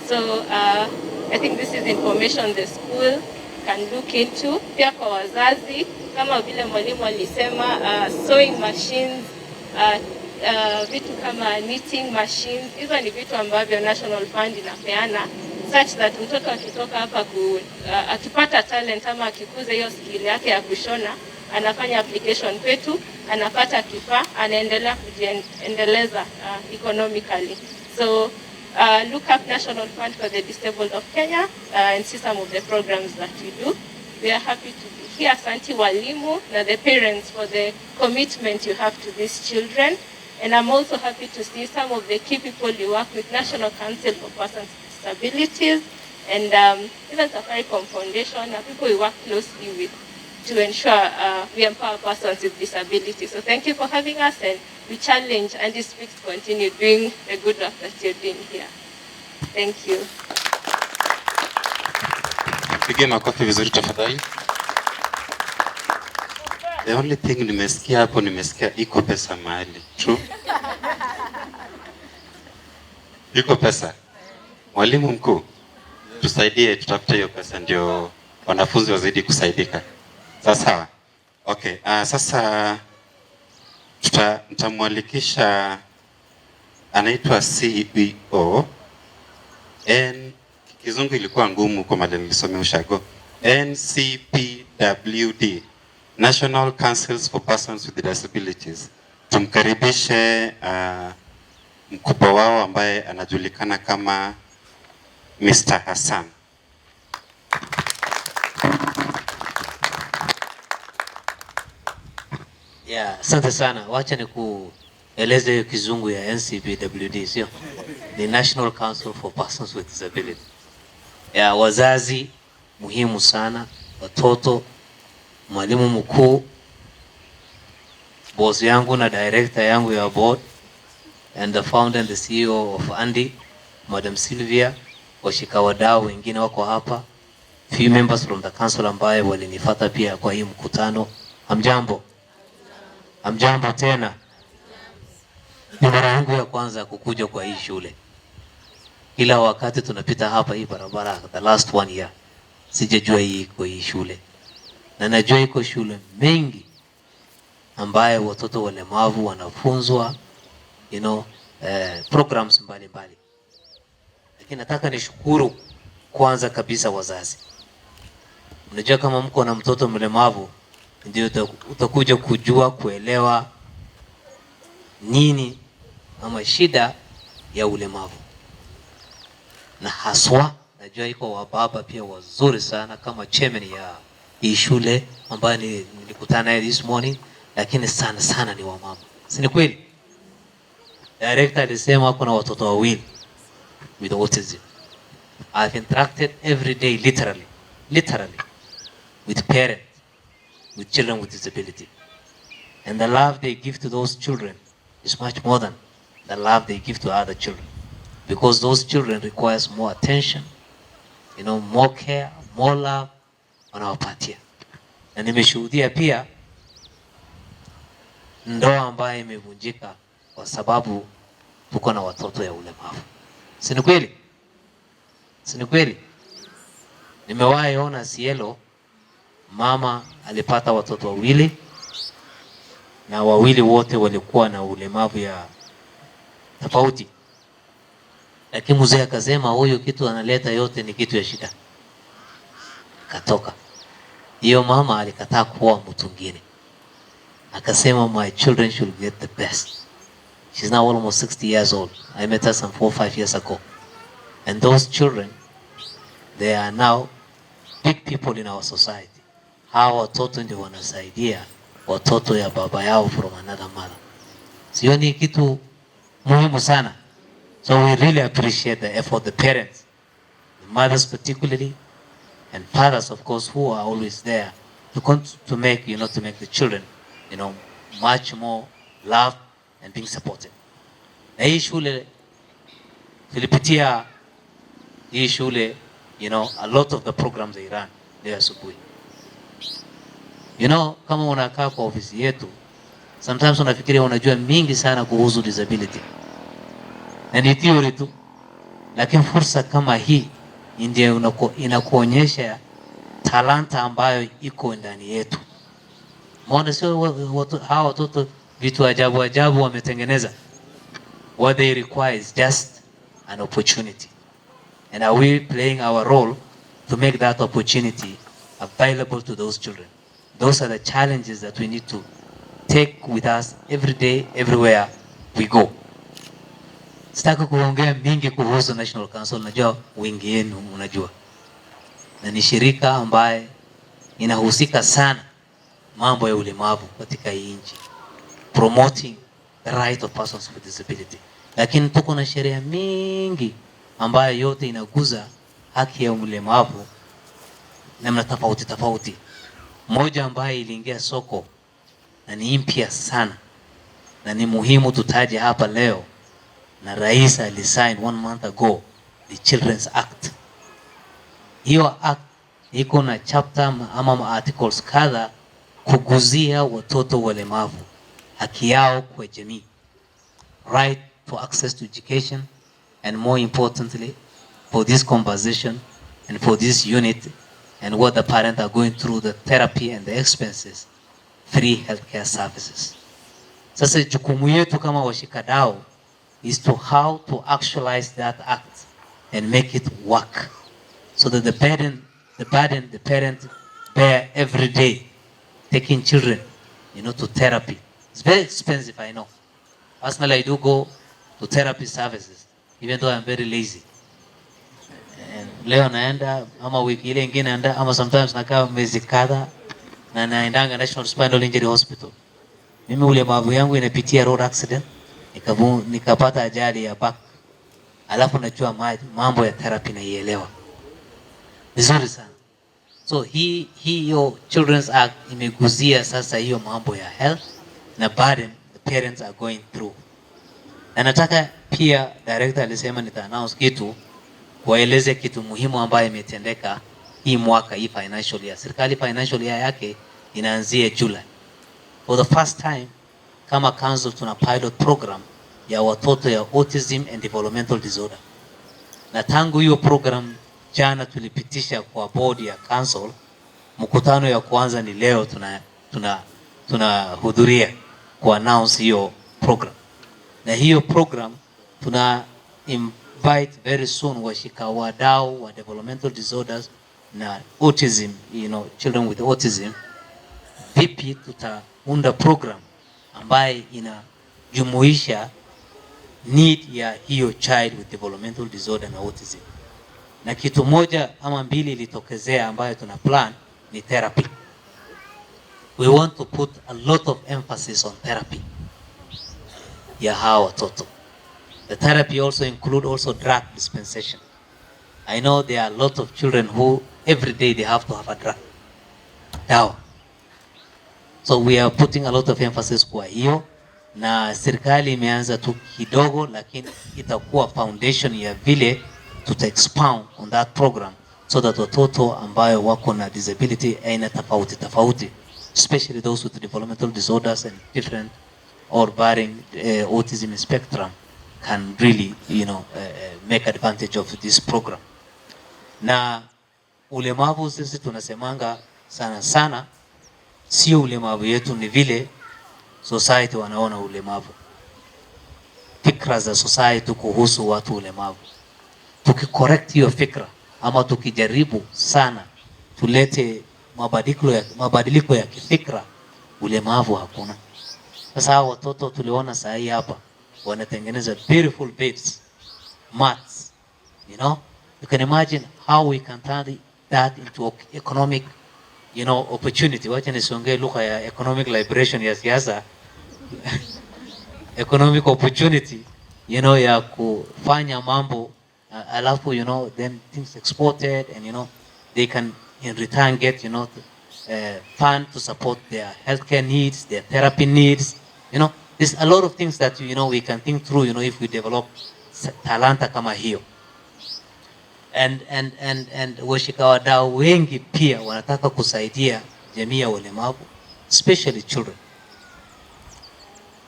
So I think this is information the school can look into. Pia kwa wazazi, kama vile mwalimu alisema, sewing machines, vitu kama knitting machines, hizo ni vitu ambavyo National Fund inapeana such that mtoto akitoka hapa akipata talent ama akikuza hiyo skill yake ya kushona, anafanya application kwetu, anapata kifaa, anaendelea kujiendeleza economically. So look up National Fund for the Disabled of Kenya and see some of the programs that we do. We are happy to be here. Asante walimu na the parents for the commitment you have to these children. And I'm also happy to see some of the key people you work with, National Council for Persons with Disabilities, and even Safaricom Foundation, and people we work closely with to ensure we empower persons with disabilities. So thank you for having us, and we challenge Andy Speaks to continue doing the good work that you're doing here. Thank you. Pige makofi vizuri tafadhali. The only thing nimesikia hapo, nimesikia iko pesa mahali. True? Iko pesa. Mwalimu mkuu, tusaidie tutafute hiyo pesa ndio wanafunzi wazidi kusaidika. Sawa? Okay, sasa nitamwalikisha anaitwa CEO Kizungu ilikuwa ngumu kwa mali nilisomea ushago. NCPWD, National Councils for Persons with Disabilities. Tumkaribishe mkubwa wao ambaye anajulikana kama Mr. Hassan. Yeah, asante sana. Wacha ni kueleze hiyo Kizungu ya NCPWD, sio? The National Council for Persons with Disabilities. Ya wazazi muhimu sana, watoto, mwalimu mkuu, boss yangu na director yangu ya board, and the founder and the CEO of Andy, Madam Sylvia, washikawadau wengine wako hapa, few members from the council ambaye walinifuata pia kwa hii mkutano. Hamjambo. Hamjambo tena. Ni mara yangu ya kwanza kukuja kwa hii shule. Kila wakati tunapita hapa hii barabara, the last one year, sijajua hii kwa hii shule. Na najua iko shule mengi ambaye watoto walemavu wanafunzwa, programs mbalimbali. Lakini nataka nishukuru kwanza kabisa wazazi. Unajua kama mko na mtoto mlemavu, ndio utakuja kujua kuelewa nini ama shida ya ulemavu. Na haswa najua iko wababa pia wazuri sana kama chairman ya hii shule ambaye nilikutana naye this morning, lakini sana sana ni wamama. Si ni kweli? Director alisema kuna watoto wawili with autism. I've interacted every day literally with parents with children with disability. And the love they give to those children is much more than the love they give to other children. Because those children requires more attention, more care, more love wanawapatia. Na nimeshuhudia pia ndoa ambayo imevunjika kwa sababu tuko na watoto ya ulemavu. Si ni kweli? Si ni kweli? Nimewahi ona Cielo, mama alipata watoto wawili na wawili wote walikuwa na ulemavu ya tofauti. Lakini mzee akasema huyo kitu analeta yote ni kitu ya shida. Katoka. Hiyo mama alikataa kuoa mtu mwingine. Akasema my children should get the best. She's now almost 60 years old. I met her some 4 or 5 years ago. And those children, they are now big people in our society. Hawa watoto ndio wanasaidia watoto ya baba yao from another mother. Sio ni kitu muhimu sana. So we really appreciate the effort the parents, the mothers particularly, and fathers of course who are always there to make the children much more loved and being supported. Na hii shule tulipitia hii shule, a lot of the programs they run leo asubuhi. Kama unakaa kwa ofisi yetu, sometimes unafikiria unajua mingi sana kuhusu disability. Na ni theory tu. Lakini fursa kama hii ndio inakuonyesha talanta ambayo iko ndani yetu. Mbona sio hawa watoto vitu ajabu wametengeneza. What they require is just an opportunity. And are we playing our role to make that opportunity available to those children? Those are the challenges that we need to take with us every day, everywhere we go. Sitaki kuongea mingi kuhusu National Council, najua wengi wenu unajua. Na ni shirika ambaye inahusika sana mambo ya ulemavu katika hii nchi. Promoting the right of persons with disability. Lakini tuko na sheria mingi ambayo yote inaguza haki ya ulemavu namna tofauti. Moja ambaye iliingia soko na ni mpya sana na ni muhimu tutaje hapa leo, na rais alisign 1 month ago, the Children's Act. Hiyo act iko na chapter ama articles kadha kuguzia watoto walemavu, haki yao kwa jamii, right to access to education, and more importantly for this conversation and for this unit and what the parents are going through, the therapy and the expenses, free healthcare services. Sasa jukumu yetu kama washikadau is to how to actualize that act and make it work so that the parent bear every day taking children to therapy. It's very expensive, I know. Personally, I do go to therapy services even though I'm very lazy. And leo naenda ama wiki ile nyingine naenda ama sometimes nakaa mwezi kadha na naendanga National Spinal Injury Hospital. Mimi ulemavu yangu inapitia road accident, nikapata ajali ya back. Alafu najua mambo ya therapy naielewa vizuri sana. So hiyo Children's Act imeguzia sasa hiyo mambo ya health na burden the parents are going through. Na nataka pia director alisema nita-announce kitu, kueleze kitu muhimu ambayo imetendeka hii mwaka, hii financial year. Serikali financial year yake inaanzia July. For the first time kama council tuna pilot program ya watoto ya autism and developmental disorder. Na tangu hiyo program jana tulipitisha kwa board ya council, mkutano ya kwanza ni leo tunahudhuria ku announce hiyo program. Na hiyo program tuna invite very soon washikadau wa developmental disorders na autism, children with autism. Vipi tutaunda program ambaye inajumuisha need ya hiyo child with developmental disorder na autism. Na kitu moja ama mbili ilitokezea ambayo tuna plan ni therapy. We want to put a lot of emphasis on therapy ya hawa watoto. The therapy also include also drug dispensation. I know there are a lot of children who every day they have to have a drug. Dawa. So we are putting a lot of emphasis kwa hiyo, na serikali imeanza tu kidogo, lakini itakuwa foundation ya vile tuta expound on that program so that watoto ambayo wako na disability aina tofauti tofauti, especially those with developmental disorders and different or varying autism spectrum can really, make advantage of this program. Na ulemavu sisi tunasemanga sana sana sio ulemavu yetu, ni vile society wanaona ulemavu. Fikra za society kuhusu watu ulemavu, tukicorrect hiyo fikra ama tukijaribu sana tulete mabadiliko ya kifikra, ulemavu hakuna. Sasa watoto tuliona saa hii hapa wanatengeneza beautiful beds, mats, you can imagine how we can turn that into economic opportunity. Wacha nisiongee lugha ya economic liberation ya siasa. Economic opportunity, ya kufanya mambo, alafu, then things exported and, they can in return get, fund to support their healthcare needs, their therapy needs. There's a lot of things that, we can think through, if we develop talanta kama hiyo. And washikawadau wengi pia wanataka kusaidia jamii ya walemavu, especially children.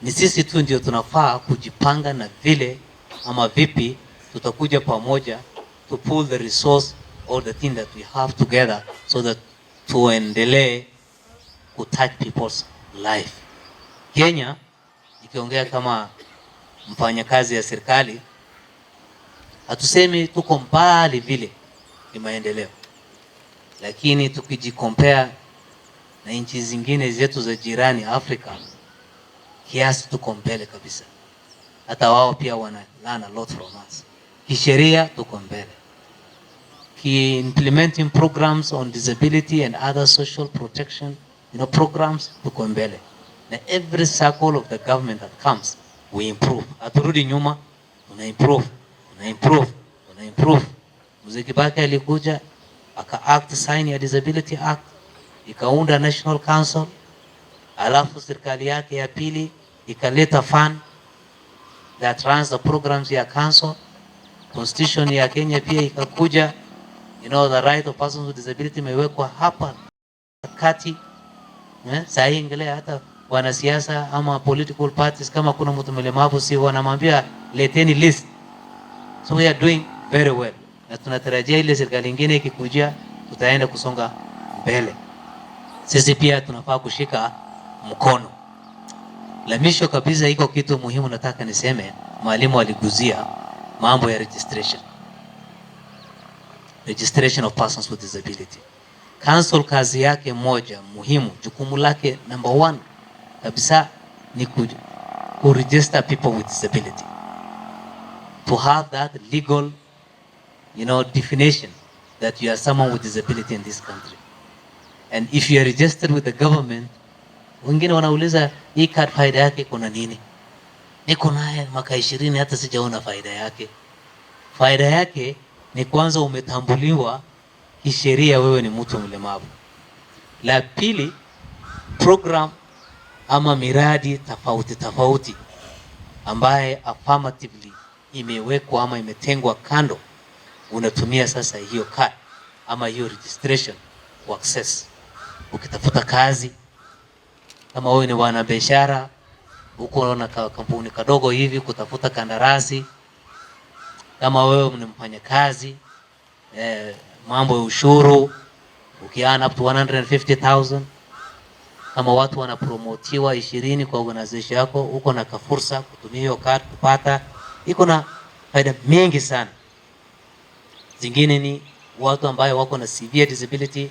Ni sisi tu ndio tunafaa kujipanga na vile ama vipi tutakuja pamoja to pull the resource or the thing that we have together so that tuendelee ku touch people's life. Kenya, ikiongea kama mfanyakazi ya serikali, hatusemi tuko mbali vile ni maendeleo, lakini tukijikompare na nchi zingine zetu za jirani Afrika, kiasi tuko mbele kabisa. Hata wao pia wana learn a lot from us. Kisheria tuko mbele, implementing programs on disability and other social protection, programs tuko mbele. Na every circle of the government that comes, we improve. Aturudi nyuma, tuna improve. Mzee Kibaki alikuja aka sign ya Disability Act, ikaunda National Council, alafu serikali yake ya pili ikaleta fund that runs the programs ya council. Constitution ya Kenya pia ikakuja, the right of persons with disability imewekwa hapa kati. Saa hii ingelea hata wanasiasa ama political parties, kama kuna mtu mlemavu si wanamwambia leteni list. So we are doing very well. Na tunatarajia ile serikali nyingine ikikujia tutaenda kusonga mbele. Sisi pia tunafaa kushika mkono. La mwisho kabisa, iko kitu muhimu nataka niseme, mwalimu aliguzia mambo ya registration of persons with disability. Council kazi yake moja muhimu, jukumu lake number 1 kabisa ni ku register people with disability, to have that legal definition that you are someone with disability in this country. And if you are registered with the government, wengine wanauliza hii card faida yake kuna nini? Niko naye maka 20 hata sijaona faida yake. Faida yake ni kwanza umetambuliwa kisheria wewe ni mtu mlemavu. La pili, program ama miradi tofauti ambaye affirmatively imewekwa ama imetengwa kando, unatumia sasa hiyo card ama hiyo registration ku access. Ukitafuta kazi, kama wewe ni wana biashara, uko na kampuni kadogo hivi kutafuta kandarasi, kama wewe ni mfanyakazi, mambo ya ushuru ukiana up to 150,000, kama watu wanapromotiwa 20 kwa organization yako, uko na kafursa kutumia hiyo card kupata. Iko na faida mingi sana. Zingine ni watu ambaye wako na severe disability,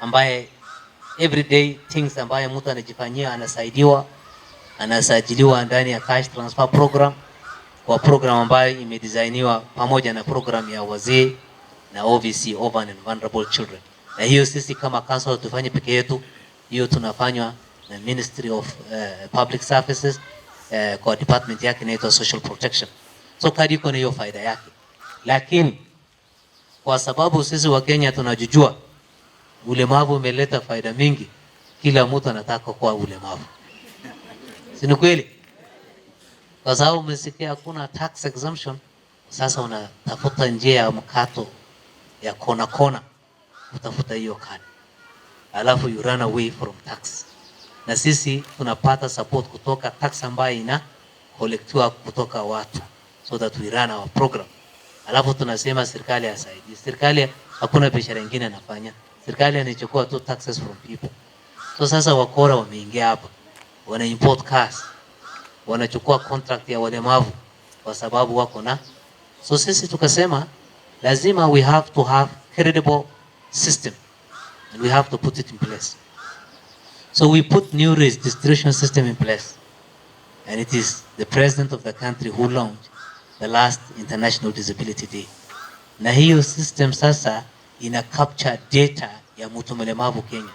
ambaye everyday things ambaye mtu anajifanyia, anasaidiwa, anasajiliwa ndani ya cash transfer program. kwa program ambayo imedesigniwa pamoja na program ya wazee na OVC, Orphan and Vulnerable Children. Na hiyo sisi kama council tufanye peke yetu, hiyo tunafanywa na Ministry of Public Services kwa department yake inaitwa Social Protection. So kadi iko na hiyo faida yake, lakini kwa sababu sisi wa Kenya tunajijua ulemavu umeleta faida mingi, kila mtu anataka kuwa ulemavu. Si ni kweli? Kwa sababu umesikia hakuna tax exemption, sasa unatafuta njia ya mkato ya kona kona utafuta hiyo kadi, alafu you run away from tax. Na sisi tunapata support kutoka tax ambayo ina collectiwa kutoka watu, so that we run our program. Alafu tunasema serikali asaidie. Serikali hakuna biashara nyingine anafanya, serikali anachukua tu taxes from people. So sasa wakora wameingia hapa, wana import cars, wanachukua contract ya walemavu kwa sababu wako na. So sisi tukasema lazima we have to have credible system and we have to put it in place. So we put new registration system in place, and it is the president of the country who launched the last International Disability Day. Na hiyo system sasa ina capture data ya mtu mlemavu Kenya.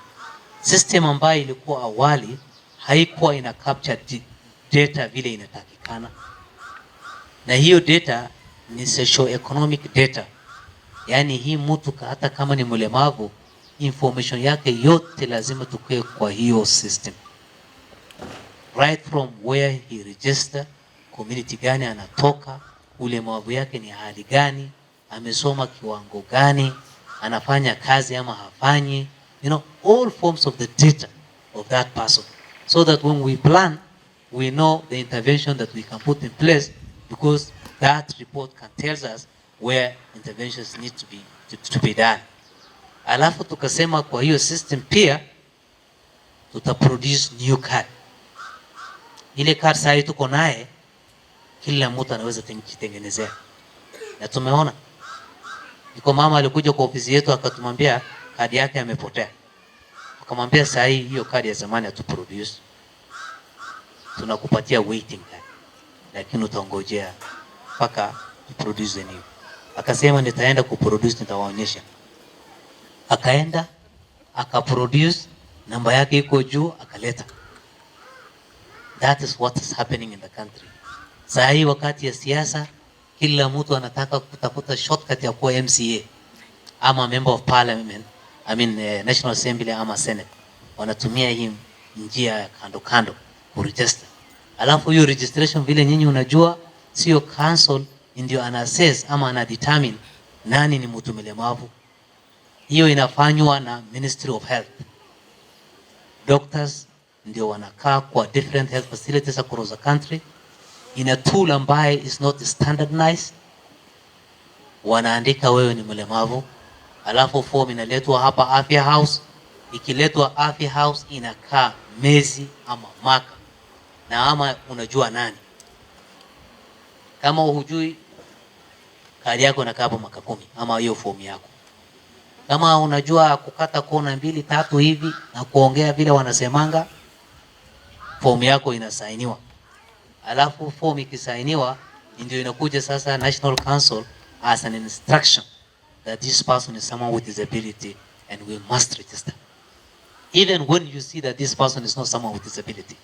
System ambayo ilikuwa awali haikuwa ina capture data vile inatakikana. Na hiyo data ni socio-economic data. Yani hii mtu hata kama ni mlemavu, information yake yote lazima tukue kwa hiyo system. Right from where he register, community gani anatoka, ulemavu yake ni hali gani, amesoma kiwango gani, anafanya kazi ama hafanyi, you know, all forms of the data of that person, so that when we plan, we know the intervention that we can put in place, because that report can tells us where interventions need to be done. Alafu tukasema kwa hiyo system pia tutaproduce new card. Ile card sasa tuko naye, kila mtu anaweza kujitengenezea. Na tumeona iko mama alikuja kwa ofisi yetu akatumwambia kadi yake amepotea. Akamwambia sasa hiyo kadi ya zamani atuproduce, tunakupatia waiting card, lakini utaongojea mpaka produce the new. Akasema nitaenda kuproduce, nitawaonyesha. Akaenda akaproduce, namba yake iko juu, akaleta. That is what is happening in the country. Saa hii wakati ya siasa, kila mtu anataka kutafuta shortcut ya kuwa MCA ama member of parliament, National Assembly ama Senate. Wanatumia hii njia ya kando kando kuregister. Alafu hiyo registration vile nyinyi unajua, sio council ndio ana assess ama ana determine nani ni mtu mlemavu. Hiyo inafanywa na Ministry of Health. Doctors ndio wanakaa kwa different health facilities across the country in a tool ambaye is not standardized. Wanaandika wewe ni mlemavu, alafu form inaletwa hapa Afya House. Ikiletwa Afya House inakaa miezi ama mwaka, na ama unajua nani. Kama hujui, kadi yako inakaa hapo mwaka 10 ama hiyo form yako. Kama unajua kukata kona 2 3 hivi na kuongea vile wanasemanga, form yako inasainiwa. Alafu form ikisainiwa ndio inakuja sasa National Council as an instruction that this person is someone with disability and we must register. Even when you see that this person is not someone with disability,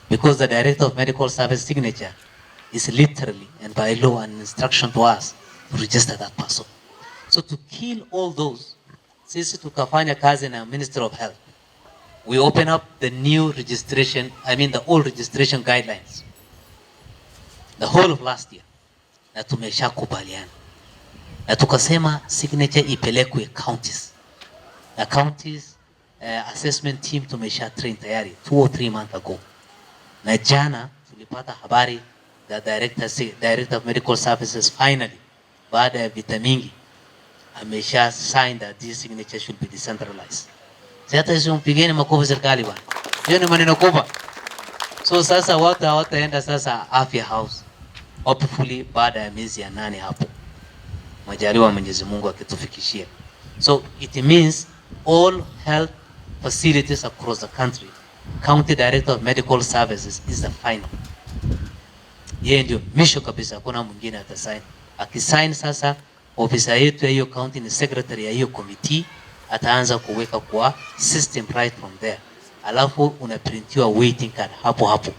because the Director of Medical Service signature is literally and by law an instruction to us to register that person. So to kill all those, sisi tukafanya kazi na Ministry of Health. We open up the new registration, the old registration guidelines, the whole of last year, na tumesha kubaliana. Na tukasema signature ipelekwe counties. Na counties assessment team tumesha train tayari 2 or 3 months ago. Na jana tulipata habari the Director of Medical Services finally, baada ya vita mingi, amesha sign that this signature should be decentralized. Sasa hizo mpigeni makofi serikali bwana. Hiyo ni maneno kubwa. So sasa watu hawataenda sasa Afya House. Hopefully baada ya miezi ya 8 hapo. Majaliwa Mwenyezi Mungu akitufikishia. So it means all health facilities across the country, County Director of Medical Services is the final. yeye ndio mwisho kabisa, hakuna mwingine atasign. Akisign sasa, ofisa yetu ya hiyo county ni secretary ya hiyo committee, ataanza kuweka kwa system right from there. Alafu unaprintiwa waiting card hapo hapo,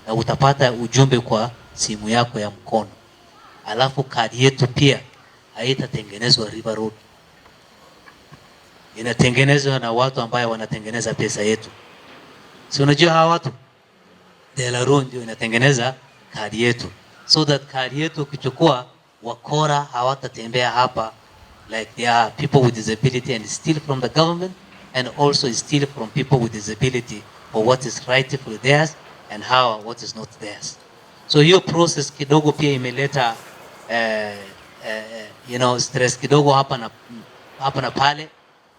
na utapata ujumbe kwa simu yako ya mkono. Alafu kadi yetu pia haitatengenezwa River Road, inatengenezwa na watu ambao wanatengeneza pesa yetu. Si unajua hawa watu Delaro ndio inatengeneza kadi yetu, so that kadi yetu ukichukua, wakora hawatatembea hapa like there are people with disability and steal from the government and also steal from people with disability for what is rightfully theirs and how what is not theirs. So hiyo process kidogo pia imeleta stress kidogo hapa na pale,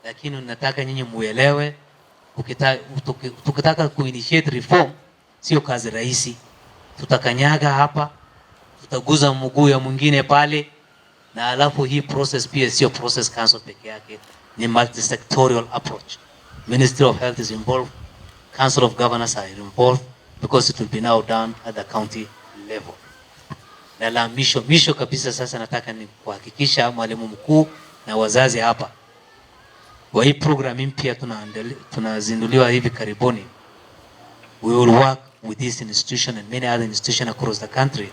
lakini nataka nyinyi muelewe, tukitaka kuinitiate reform sio kazi rahisi. Tutakanyaga hapa, tutaguza mguu ya mwingine pale, na alafu hii process pia sio process council peke yake, ni multi-sectorial approach. Ministry of Health is involved, Council of Governors are involved, because it will be now done at the county level. Na la misho kabisa sasa, nataka ni kuhakikisha mwalimu mkuu na wazazi hapa kwa hii program mpya tunazinduliwa hivi karibuni, we will work with this institution and many other institutions across the country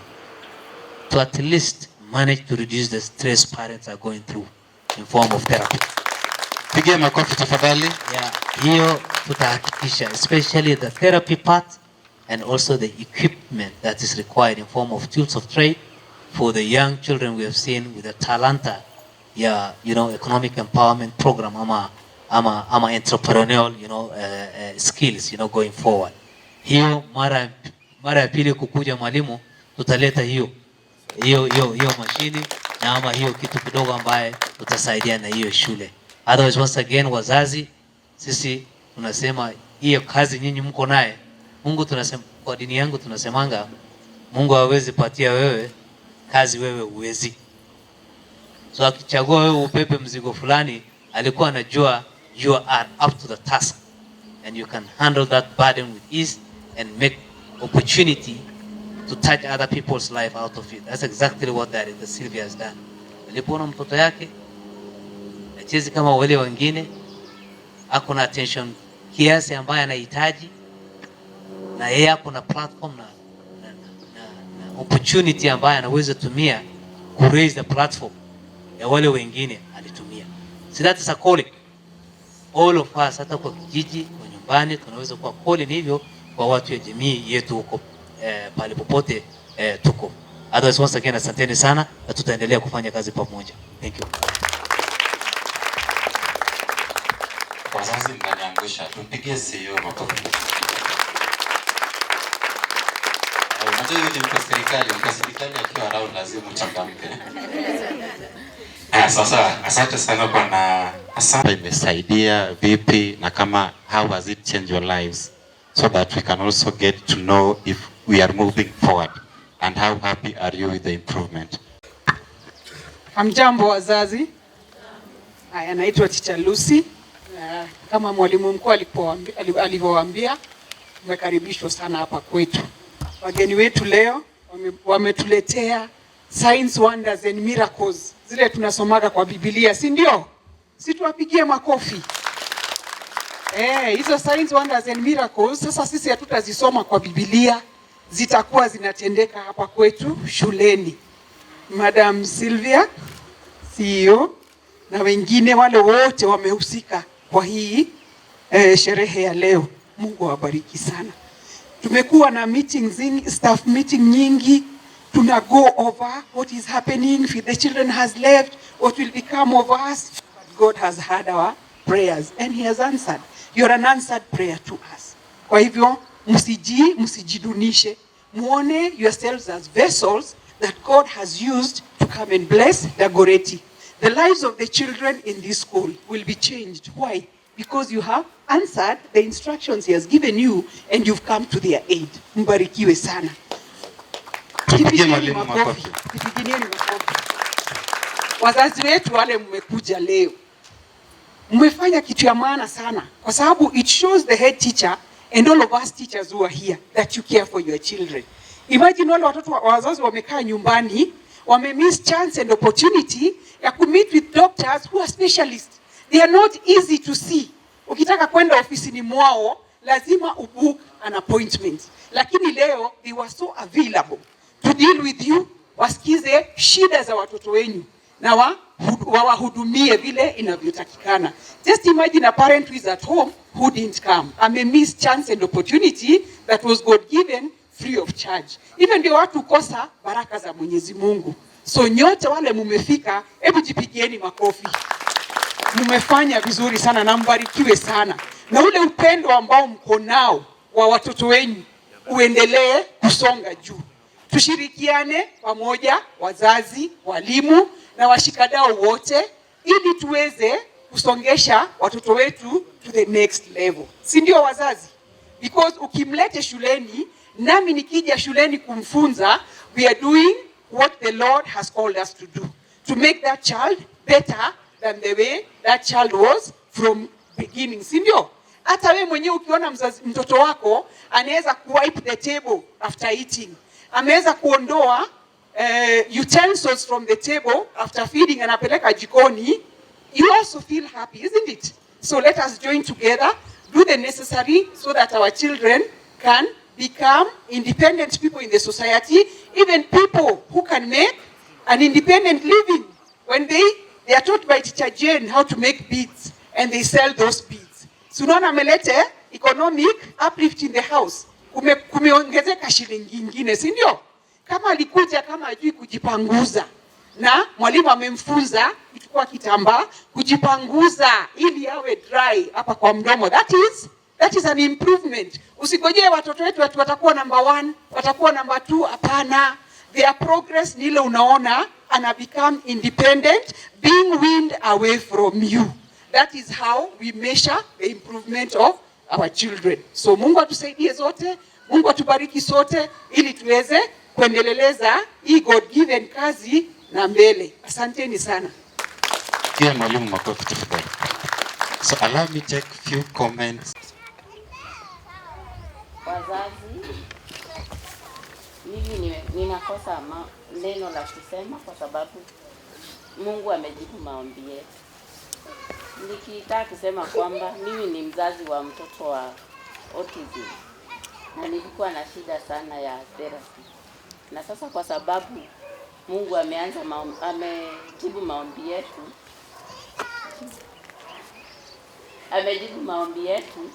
to at least manage to reduce the stress parents are going through in form of therapy. Pigia makofi tafadhali. Yeah, hiyo tutahakikisha, especially the therapy part and also the equipment that is required in form of tools of trade for the young children we have seen with the Talanta, economic empowerment program ama entrepreneurial, skills, going forward. Hiyo mara ya pili kukuja mwalimu, tutaleta hiyo mashini na ama hiyo kitu kidogo ambaye tutasaidia na hiyo shule. Otherwise, once again, wazazi, sisi tunasema hiyo kazi nyinyi mko naye. Mungu tunasema, kwa dini yangu tunasemanga, Mungu hawezi patia wewe kazi wewe uwezi. So akichagua wewe ubebe mzigo fulani, alikuwa anajua you are up to the task and you can handle that burden with ease and make opportunity to touch other people's life out of it. That's exactly what that Sylvia has done. Alipoona mtoto yake acheze kama wale wengine, ako na attention kiasi ambaye anahitaji, na yeye ako na platform na opportunity ambaye anaweza tumia ku raise the platform ya wale wengine, alitumia. So that is a calling. All of us, hata kwa kijiji, kwa nyumbani, tunaweza kuwa calling hivyo kwa watu ya jamii yetu huko pale popote tuko. Otherwise, once again, asanteni sana na tutaendelea kufanya kazi pamoja. Thank you. Wazazi mnaniangusha, tumpigie CEO makofi. Unajua hiyo ni serikali akiwa around lazima uchangamke. Sasa asante sana bwana. Asante, imesaidia vipi na kama how has it changed your lives, so that we can also get to know if we are moving forward and how happy are you with the improvement. Hamjambo wazazi. Anaitwa Teacher Lucy. Kama mwalimu mkuu alivyowaambia, mmekaribishwa sana hapa kwetu. Wageni wetu leo wametuletea signs, wonders and miracles, zile tunasomaga kwa Biblia, si ndio? Si tuwapigie makofi. Hizo signs, wonders and miracles sasa sisi hatutazisoma kwa Biblia, zitakuwa zinatendeka hapa kwetu shuleni. Madam Sylvia, CEO, na wengine wale wote wamehusika kwa hii sherehe ya leo. Mungu awabariki sana. Tumekuwa na meetings, staff meeting nyingi. Tuna go over what is happening, if the children has left, what will become of us. But God has heard our prayers and he has answered. You're an answered prayer to us. Kwa hivyo, msijidunishe. Muone yourselves as vessels that God has used to come and bless Dagoretti. The lives of the children in this school will be changed. Why? Because you have answered the instructions he has given you and you've come to their aid. Mbarikiwe sana. Tupigeni makofi. Wazazi wetu wale mmekuja leo, mmefanya kitu ya maana sana, kwa sababu it shows the head teacher and all of us teachers who are here that you care for your children. Imagine wale watoto wazazi wamekaa nyumbani, wame-miss chance and opportunity ya ku-meet with doctors who are specialists. They are not easy to see. Ukitaka kwenda ofisini mwao, lazima ubook an appointment. Lakini leo, they were so available to deal with you, wasikize shida za watoto wenyu, na wawahudumie vile inavyotakikana. Just imagine a parent who is at home who didn't come. Ame-miss chance and opportunity that was God given free of charge. Even ndio watu kosa baraka za Mwenyezi Mungu. So nyote wale mumefika, hebu jipigieni makofi. Mumefanya vizuri sana na mbarikiwe sana. Na ule upendo ambao mko nao wa watoto wenyu uendelee kusonga juu. Tushirikiane pamoja, wazazi, walimu na washikadau wote, ili tuweze kusongesha watoto wetu to the next level. Si ndio wazazi? Because ukimlete shuleni, nami nikija shuleni kumfunza, we are doing what the Lord has called us to do. To make that child better than the way that child was from beginning. Si ndio? Hata wewe mwenyewe ukiona mtoto wako anaweza kuwipe the table after eating, ameweza kuondoa utensils from the table after feeding, anapeleka jikoni, you also feel happy, isn't it? So let us join together, do the necessary so that our children can become independent people in the society, even people who can make an independent living. When they are taught by Teacher Jane how to make beads, and they sell those beads. So unaona amelete economic uplift in the house. Kumeongezeka shilingi nyingine, si ndio? Kama alikuja kama hajui kujipanguza, na mwalimu amemfunza kuchukua kitambaa kujipanguza ili awe dry hapa kwa mdomo. That is an improvement. Usigojee watoto wetu watakuwa number 1, watakuwa number 2, hapana. Their progress ni ile unaona ana become independent, being weaned away from you. That is how we measure the improvement of our children. So Mungu atusaidie zote, Mungu atubariki sote ili tuweze kuendeleza hii God given kazi na mbele. Asanteni sana. Pia mwalimu makofi tafadhali. So allow me take few comments. Wazazi, mimi ninakosa neno la kusema kwa sababu Mungu amejibu maombi yetu. Nikitaka kusema kwamba mimi ni mzazi wa mtoto wa autism na nilikuwa na shida sana ya therapy. Na sasa kwa sababu Mungu amejibu maombi yetu,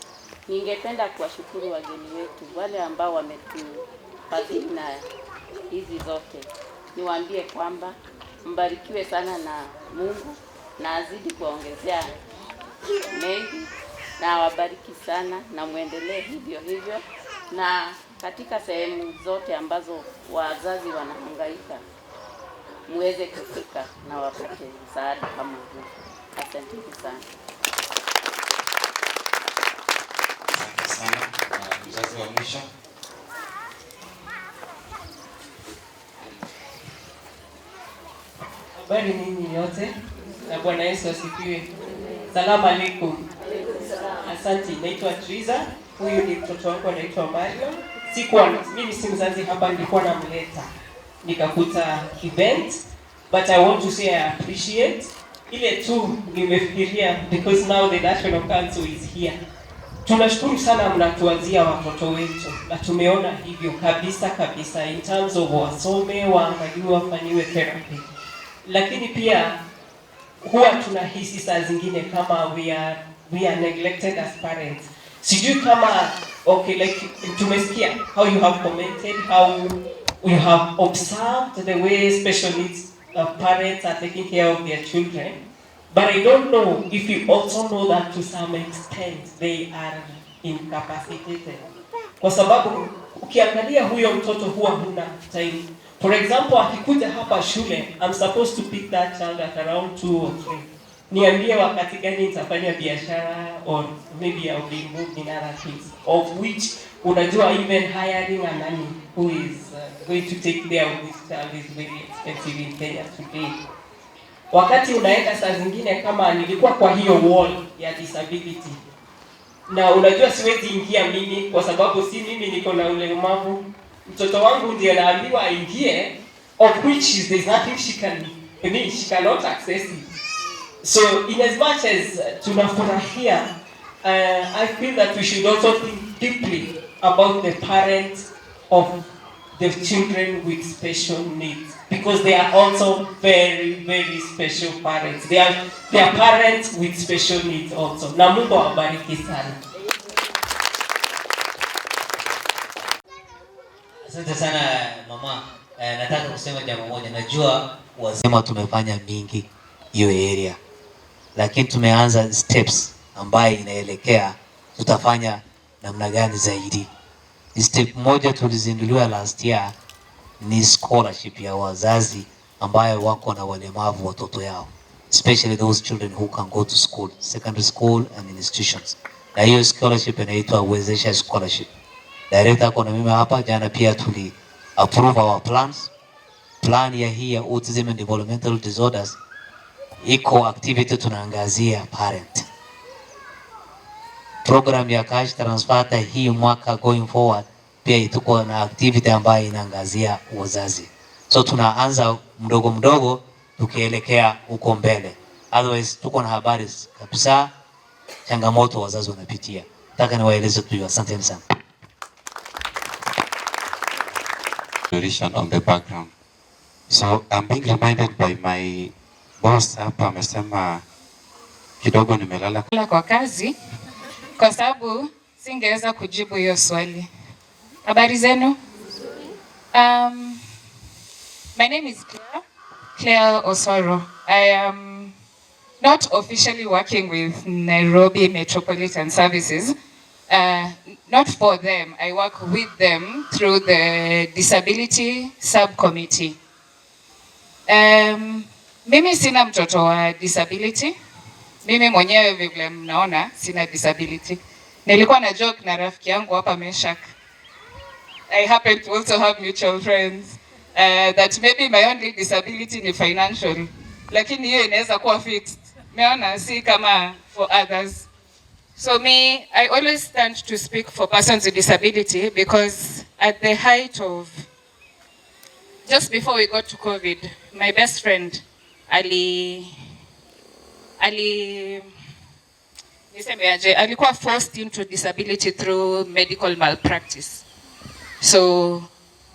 ningependa kuwashukuru wageni wetu wale ambao wametufadhili na hizi zote. Niwaambie kwamba mbarikiwe sana na Mungu na azidi kuongezea mengi, na wabariki sana na muendelee hivyo hivyo, na katika sehemu zote ambazo wazazi wanahangaika muweze kufika na wapate msaada kama huu. Asante sana. Asante sana. Mzazi wa mwisho. Habari ninyi nyote na Bwana Yesu asifiwe. Salamu alaikum. Asante, naitwa Triza. Huyu ni mtoto wangu anaitwa Mario. Mimi si mzazi hapa, nilikuwa namleta nikakuta event, but I want to say I appreciate ile tu nimefikiria because now the National Council is here. Tunashukuru sana mnatuanzia watoto wetu na tumeona hivyo kabisa in terms of wasome, waangaliwe, wafanyiwe therapy. Lakini pia huwa tunahisi saa zingine kama we are neglected as parents. Sijui kama like tumesikia how you have commented, how you have observed the way special needs parents are taking care of their children. But I don't know if you also know that to some extent they are incapacitated. Kwa sababu ukiangalia huyo mtoto huwa huna time. For example, akikuja hapa shule, I'm supposed to pick that child at around 2 or 3. Niambie wakati gani nitafanya biashara, or maybe I'll be moved in other things, of which unajua even hiring a nanny who is going to take care of this child is very expensive in Kenya today. Wakati unaenda saa zingine, kama nilikuwa kwa hiyo wall ya disability, na unajua siwezi ingia mimi kwa sababu si mimi niko na ulemavu, Mtoto wangu ndiye naambiwa aingie, of which there's nothing she cannot access it. So in as much as tunafurahia, I feel that we should also think deeply about the parents of the children with special needs, because they are also very, very special parents. They are parents with special needs also. Na Mungu awabariki sana. Asante sana mama. Nataka kusema jambo moja. Najua wasema tumefanya mingi hiyo area, lakini tumeanza steps ambayo inaelekea tutafanya namna gani zaidi. Step moja tulizinduliwa last year ni scholarship ya wazazi ambayo wako na walemavu watoto yao, especially those children who can go to school, secondary school and institutions. Na hiyo scholarship inaitwa Wezesha Scholarship. Director ako na mimi hapa, jana pia tuli approve our plans. Plan ya hii ya autism and developmental disorders iko activity tunaangazia parent. Program ya cash transfer hii mwaka going forward pia ituko na activity ambayo inaangazia wazazi. So tunaanza mdogo mdogo tukielekea huko mbele. Otherwise tuko na habari kabisa changamoto wazazi wanapitia. Nataka niwaeleze tu. Asante sana. On the background. So I'm being reminded by my boss hapa, amesema kidogo nimelala kwa kazi kwa sababu singeweza kujibu hiyo swali. Habari zenu? My name is Claire Osoro. I am not officially working with Nairobi Metropolitan Services. Not for them. I work with them through the Disability Subcommittee. Mimi sina mtoto wa disability. Mimi mwenyewe vile mnaona sina disability. Nilikuwa na joke na rafiki yangu hapa Meshak. I happen to also have mutual friends. That maybe my only disability ni financial. Lakini hiyo inaweza kuwa fixed. Meona si kama for others. So me, I always stand to speak for persons with disability because at the height of, just before we got to COVID, my best friend, alikuwa forced into disability through medical malpractice. So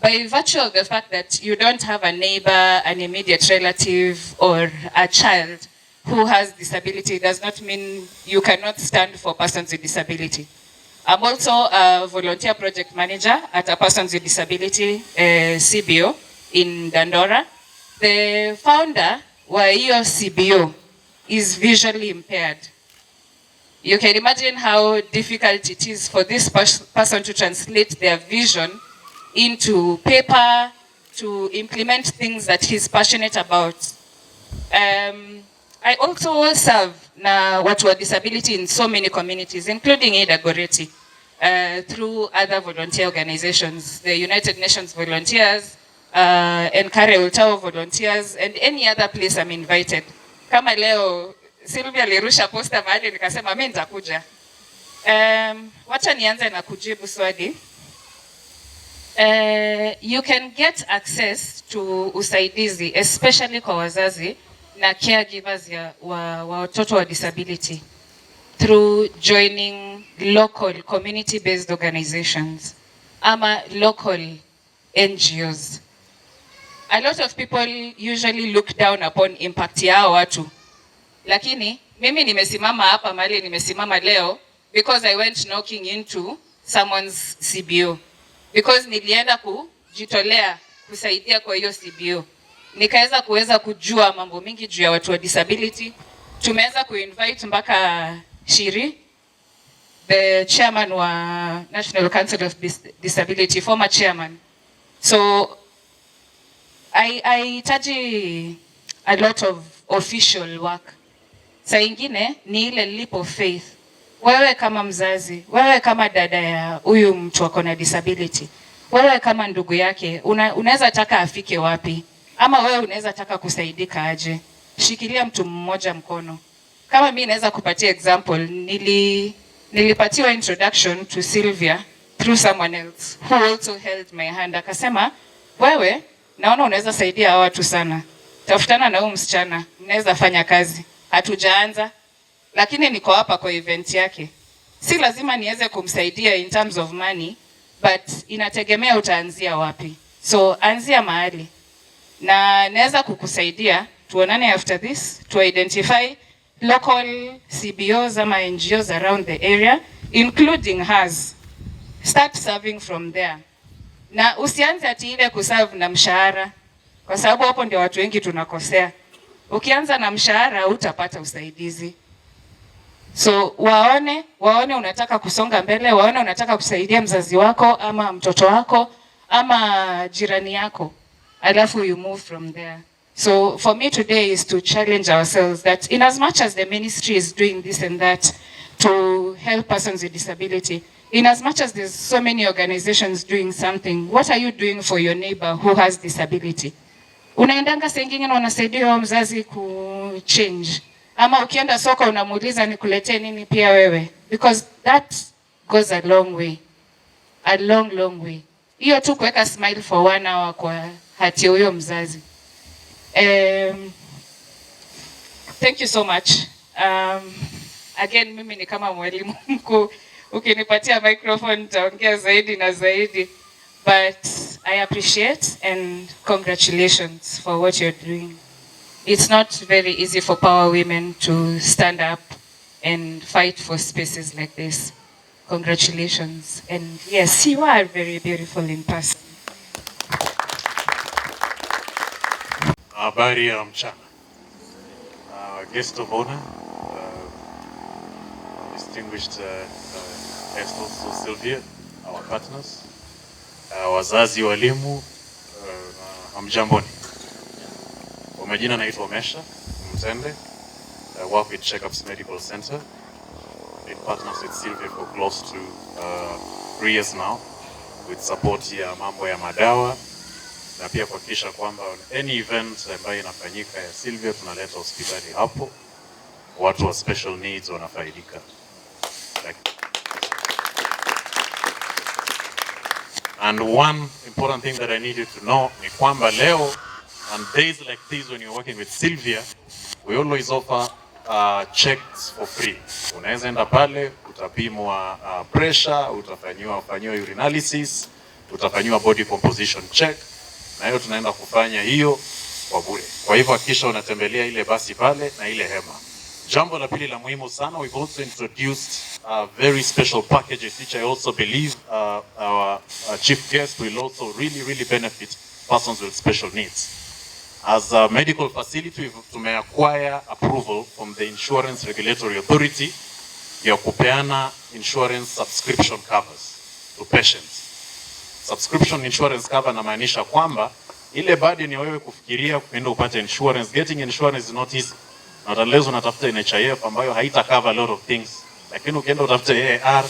by virtue of the fact that you don't have a neighbor, an immediate relative, or a child who has disability does not mean you cannot stand for persons with disability. I'm also a volunteer project manager at a persons with disability CBO in Dandora. The founder wa hiyo CBO is visually impaired. You can imagine how difficult it is for this person to translate their vision into paper, to implement things that he's passionate about. I also serve na watu wa disability in so many communities, including Dagoretti, through other volunteer organizations, the United Nations Volunteers, Nkare Ultao Volunteers, and any other place I'm invited. Kama leo, Sylvia alirusha posta mahali nikasema mimi nitakuja. Wacha nianze na kujibu swali. You can get access to usaidizi, especially kwa wazazi na caregivers wa watoto wa disability through joining local community-based organizations ama local NGOs. A lot of people usually look down upon impact ya watu. Lakini mimi nimesimama hapa mahali nimesimama leo because I went knocking into someone's CBO. Because nilienda kujitolea kusaidia kwa hiyo CBO. Nikaweza kujua mambo mingi juu ya watu wa disability. Tumeweza kuinvite mpaka Shiri, the chairman wa National Council of Disability, former chairman. So I hitaji a lot of official work. Saa ingine ni ile leap of faith. Wewe kama mzazi, wewe kama dada ya huyu mtu wako na disability, wewe kama ndugu yake, unaweza taka afike wapi? Ama wewe unaweza taka kusaidika aje? Shikilia mtu mmoja mkono. Kama mimi naweza kupatia example, nilipatiwa introduction to Sylvia through through someone else who also held my hand. Akasema, wewe, naona unaweza saidia hawa watu sana. Tafutana na huyu msichana, mnaweza fanya kazi. Hatujaanza, lakini niko hapa kwa event yake. Si lazima niweze kumsaidia in terms of money, but inategemea utaanzia wapi. So anzia mahali. Na naweza kukusaidia, tuonane after this, to identify local CBOs ama NGOs around the area, including hers. Start serving from there. Na usianze ati ile kuserve na mshahara, kwa sababu hapo ndio watu wengi tunakosea. Ukianza na mshahara utapata usaidizi. So waone unataka kusonga mbele, waone unataka kusaidia mzazi wako ama mtoto wako ama jirani yako. Alafu you move from there. So for me today is to challenge ourselves that in as much as the ministry is doing this and that to help persons with disability, in as much as there's so many organizations doing something, what are you doing for your neighbor who has disability? Unaendanga sengine na unasaidia mzazi ku-change. Ama ukienda soko unamuuliza nikuletee nini pia wewe. Because that goes a long way. A long, long way. Hiyo tu kuweka smile for 1 hour kwa hati ya huyo mzazi. Thank you so much. Again, mimi ni kama mwalimu mkuu. Ukinipatia microphone nitaongea zaidi na zaidi. But I appreciate and congratulations for what you're doing. It's not very easy for power women to stand up and fight for spaces like this. Congratulations. And yes, you are very beautiful in person. Habari ya mchana. Guest of honor, distinguished guest also Sylvia, our partners, wazazi, walimu, hamjamboni. Kwa majina naitwa Mesha Mtende. I work with Checkups Medical Center in partnership with Sylvia for close to 3 years now, with support ya mambo ya madawa na pia kuhakikisha kwamba any event ambayo inafanyika ya Sylvia tunaleta hospitali hapo, watu wa special needs wanafaidika. And one important thing that I need you to know ni kwamba leo, on days like this when you're working with Sylvia, we always offer checks for free. Unaweza enda pale, utapimwa pressure, utafanyiwa urinalysis, utafanyiwa body composition check, na hiyo tunaenda kufanya hiyo kwa bure. Kwa hivyo hakikisha unatembelea ile basi pale na ile hema. Jambo la pili la muhimu sana, we've also introduced very special packages which I also believe our chief guest will also really benefit persons with special needs. As a medical facility, we acquire approval from the Insurance Regulatory Authority ya kupeana insurance subscription covers to patients. Subscription insurance cover namaanisha kwamba ile burden ya wewe kufikiria kwenda upate insurance, getting insurance is not easy. Not unless unatafuta NHIF ambayo haita cover a lot of things. Lakini ukienda utafute AAR,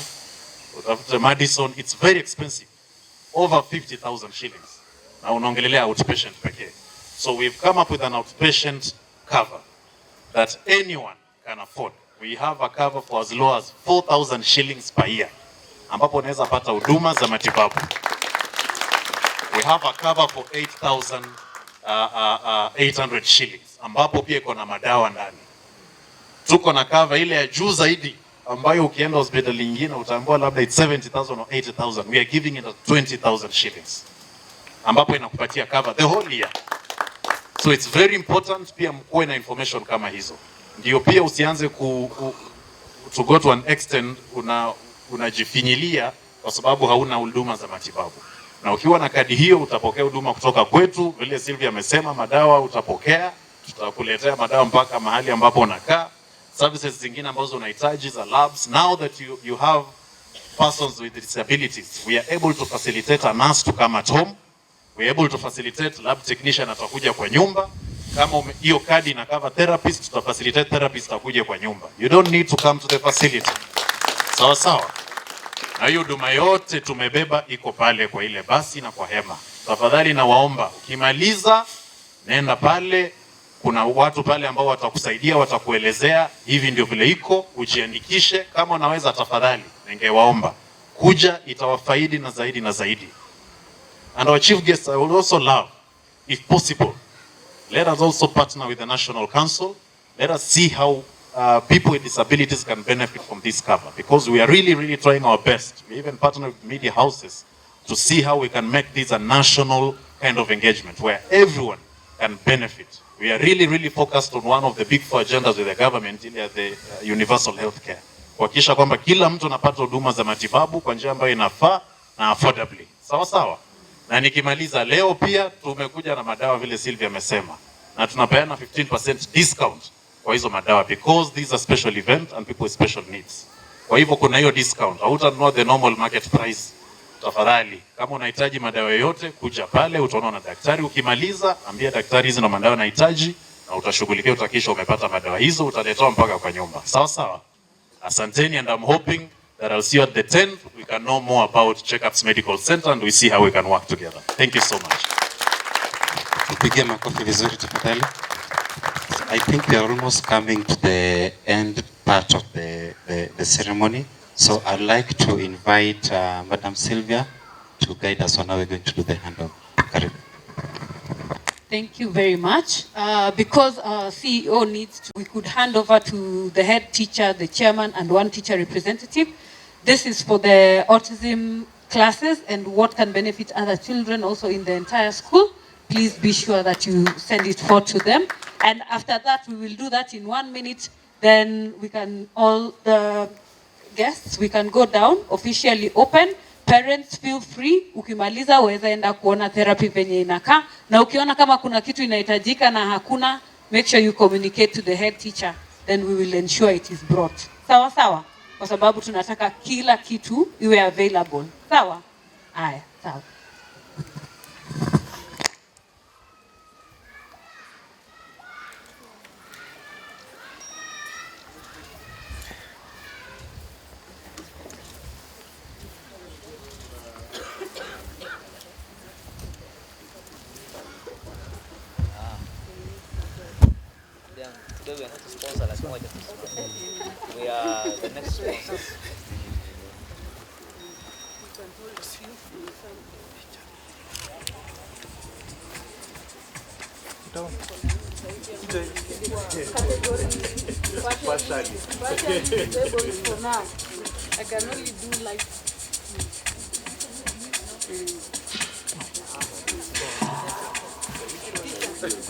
utafute Madison, it's very expensive. Over 50,000 shillings. Na unaongelelea outpatient pekee. So we've come up with an outpatient cover that anyone can afford. We have a cover for as low as 4,000 shillings per year, ambapo unaweza pata huduma za matibabu. We have a cover for 8,800 shillings, ambapo pia iko na madawa ndani. Tuko na cover ile ya juu zaidi, ambayo ukienda hospitali nyingine utaambiwa labda it's 70,000 or 80,000. We are giving it at 20,000 shillings, ambapo inakupatia cover the whole year. So it's very important pia mkuwe na information kama hizo. Ndio pia usianze to go to an extent unajifinyilia kwa sababu hauna huduma za matibabu. Na ukiwa na kadi hiyo utapokea huduma kutoka kwetu. Vile Sylvia amesema, madawa utapokea, tutakuletea madawa mpaka mahali ambapo unakaa. Services zingine ambazo unahitaji za labs. Now that you have persons with disabilities, we are able to facilitate a nurse to come at home. We are able to facilitate lab technician atakuja kwa nyumba. Kama hiyo kadi ina cover therapist, tutafacilitate therapist atakuja kwa nyumba. You don't need to come to the facility. Sawa sawa. Na hiyo huduma yote tumebeba iko pale kwa ile basi na kwa hema. Tafadhali na waomba, ukimaliza nenda pale, kuna watu pale ambao watakusaidia, watakuelezea hivi ndio vile iko, ujiandikishe. Kama unaweza tafadhali, ningewaomba kuja itawafaidi na zaidi na zaidi. And our chief guests, I would also love, if possible, let us also partner with the National Council. Let us see how people with disabilities can benefit from this cover, because we are really trying our best. We even partner with media houses to see how we can make this a national kind of engagement where everyone can benefit. We are really focused on one of the big four agendas with the government, the universal health care. Kuhakikisha kwamba kila mtu anapata huduma za matibabu kwa njia ambayo inafaa na affordably. Sawa sawa. Na nikimaliza, leo pia tumekuja na madawa vile Sylvia amesema, na tunapeana 15% discount kwa hizo madawa because these are special event and people with special needs. Kwa hivyo kuna hiyo discount. Hautanunua the normal market price. Tafadhali, kama unahitaji madawa yoyote, kuja pale, utaona na daktari. Ukimaliza, ambia daktari hizi na madawa nahitaji, na utashughulikia, utakisha umepata madawa hizo, utaletewa mpaka kwa nyumba. Sawa sawa. Asanteni, and I'm hoping that I'll see you at the 10th. We can know more about Checkups Medical Center and we see how we can work together. Thank you so much. Tupige makofi vizuri tafadhali. I think we are almost coming to the end part of the ceremony. So I'd like to invite Madam Sylvia to guide us on how we're going to do the handover. Karibu. Thank you very much. Because our CEO needs to, we could hand over to the head teacher, the chairman, and one teacher representative. This is for the autism classes and what can benefit other children also in the entire school. Please be sure that you send it forth to them. And after that, we will do that in 1 minute. Then we can, all the guests, we can go down, officially open. Parents feel free, ukimaliza uweza enda kuona therapy venye inakaa, na ukiona kama kuna kitu inahitajika na hakuna, make sure you communicate to the head teacher, then we will ensure it is brought. Sawa sawa? Kwa sababu tunataka kila kitu iwe available. Sawa? Haya, sawa. We are not a sponsor, like we are the next sponsors. For now, I can only do like.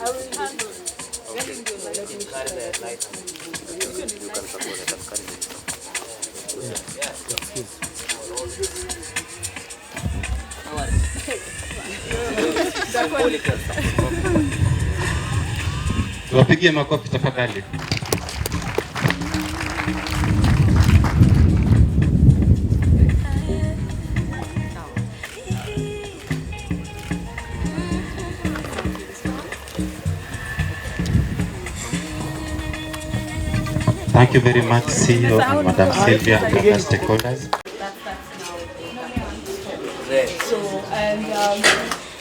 I will handle. You can carry the light. You can support it and carry it. Tuwapigie makofi tafadhali. Thank you very much, CEO and Madam Sylvia and other stakeholders. So, and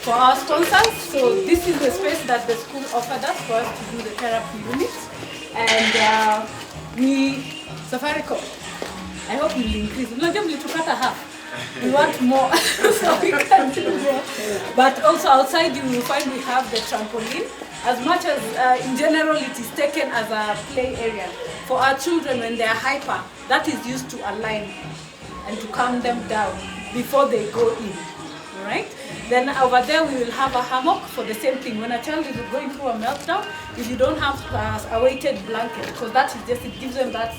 for our sponsors, so this is the space that the school offered us for us to do the therapy unit. And Safaricom, I hope you'll increase. Not just to cut a half. We want more, so we can do more. But also outside you will find we have the trampoline. As much as in general it is taken as a play area. For our children when they are hyper, that is used to align and to calm them down before they go in, right? Then over there we will have a hammock for the same thing. When a child is going through a meltdown, if you don't have a weighted blanket, because that is just, it gives them that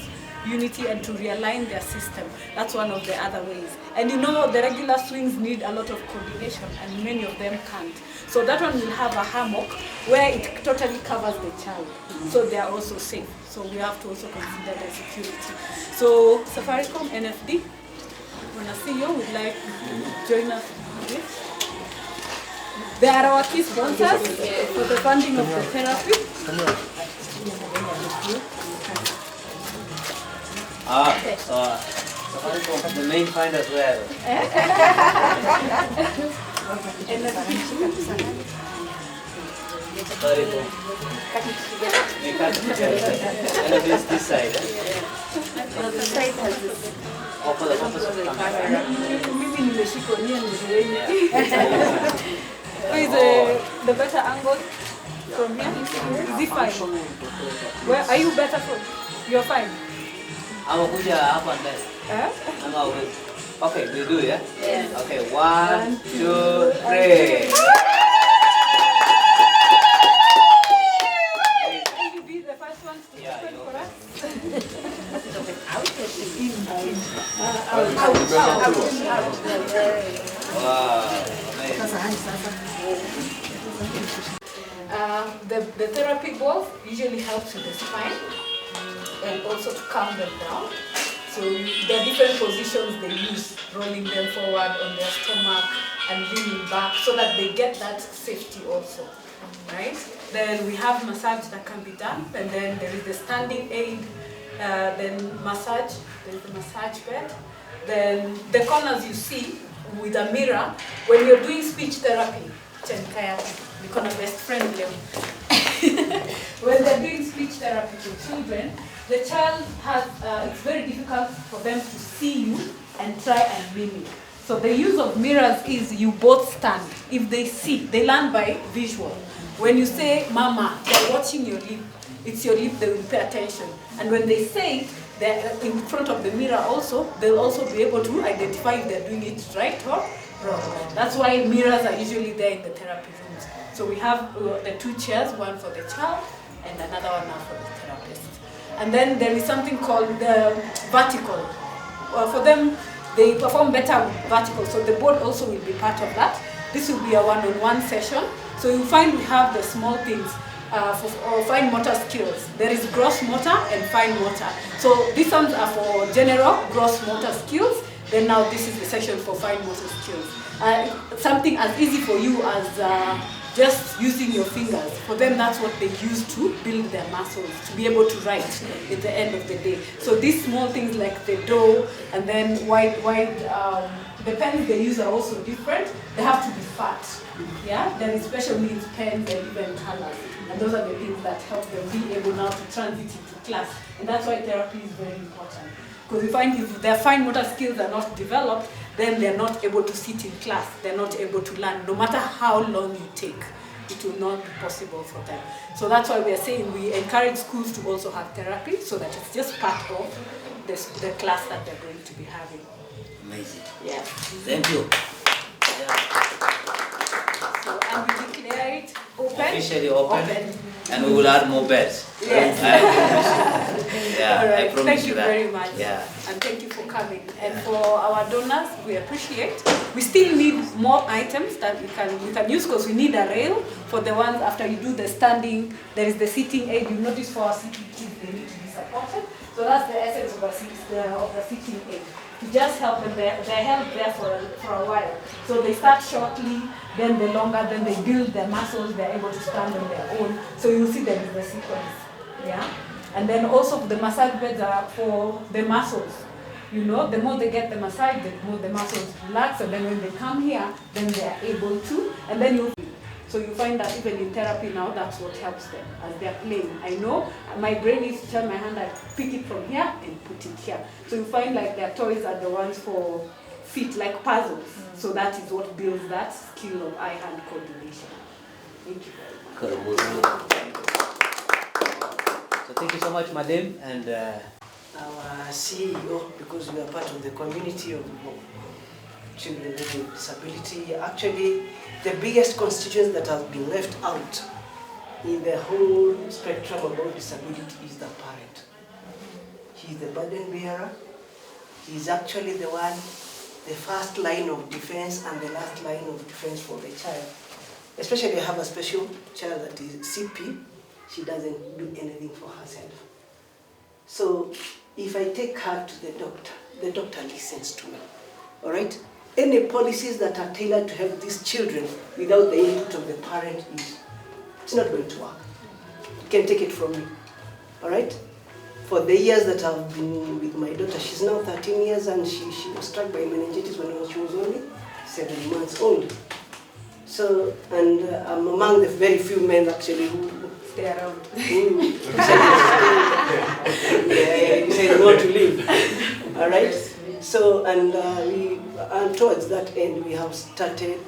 unity and to realign their system. That's one of the other ways. And you know the regular swings need a lot of coordination and many of them can't. So that one will have a hammock where it totally covers the child. So they are also safe. So we have to also consider the security. So Safaricom, NFD, when I see you, would like to join us in this. They are our key sponsors for the funding of the therapy. Safaricom, the main finders were. And this side. The side has this. Or for the purpose of camera? Mimi nimeshika nia nzuri. Is the better angle from here? Is it fine? Where are you better from? You're fine. Ama kuja hapa ndani. Ama uwezi. Okay, we do, yeah? Yeah. Okay, 1, 2, 3. Will you be the first one to open for us? Wow. The therapy balls usually helps with the spine and also to calm them down. So there are different positions they use, rolling them forward on their stomach and leaning back so that they get that safety also, right? Then we have massage that can be done, and then there is the standing aid, then massage, there's the massage bed. Then the corners you see with a mirror, when you're doing speech therapy, become a best friend Leo. When they're doing speech therapy to children, the child has, it's very difficult for them to see you and try and mimic. So the use of mirrors is you both stand. If they see, they learn by visual. When you say mama, they're watching your lip. It's your lip, they will pay attention. And when they say it, they're in front of the mirror also, they'll also be able to identify if they're doing it right or wrong. That's why mirrors are usually there in the therapy rooms. So we have the 2 chairs, one for the child and another one now for the therapist. And then there is something called the vertical. For them, they perform better with vertical, so the board also will be part of that. This will be a one-on-one session. So you find we have the small things for fine motor skills. There is gross motor and fine motor. So these ones are for general gross motor skills. Then now this is the section for fine motor skills. Something as easy for you as just using your fingers. For them, that's what they use to build their muscles, to be able to write at the end of the day. So these small things like the dough and then the pens they use are also different. They have to be fat. Yeah, there is special needs pens and even colors. And those are the things that help them be able now to transit into class. And that's why therapy is very important. Because we find if their fine motor skills are not developed, then they're not able to sit in class. They're not able to learn. No matter how long you take, it will not be possible for them. So that's why we are saying we encourage schools to also have therapy so that it's just part of the class that they're going to be having. Amazing. Yeah. Thank you. So, and we declare it open. Officially open. And we will add more beds. Yes. Yeah, All right. I promise Thank you that. very much. Yeah. And thank you for coming. And for our donors, we appreciate. We still need more items that we can use because we need a rail for the ones after you do the standing. There is the sitting aid. You notice for our sitting kids, they need to be supported. So that's the essence of the sitting aid. To just help them, they're held there for a while. So they start shortly, then the longer, then they build their muscles, they're able to stand on their own. So you'll see them in the sequence. Yeah? And then also the massage beds are for the muscles. You know, the more they get the massage, the more the muscles relax, and then when they come here, then they are able to, and then so you find that even in therapy now, that's what helps them as they're playing. I know my brain needs to tell my hand, I pick it from here and put it here. So you find like their toys are the ones for feet, like puzzles. So that is what builds that skill of eye-hand coordination. Thank you very much. So thank you so much, Madam, and our CEO, because we are part of the community of children with disability. Actually, the biggest constituents that have been left out in the whole spectrum about disability is the parent. He is the burden bearer. He is actually the one, the first line of defense and the last line of defense for the child. Especially I have a special child that is CP. She doesn't do anything for herself. So if I take her to the doctor listens to me. All right? Any policies that are tailored to help these children without the input of the parent it's not going to work. You can take it from me. All right? For the years that I've been with my daughter, she's now 13 years and she was struck by meningitis when she was only 7 months old. So, and I'm among the very few men actually who stay around. Who decide not to leave. All right? So, and towards that end, we have started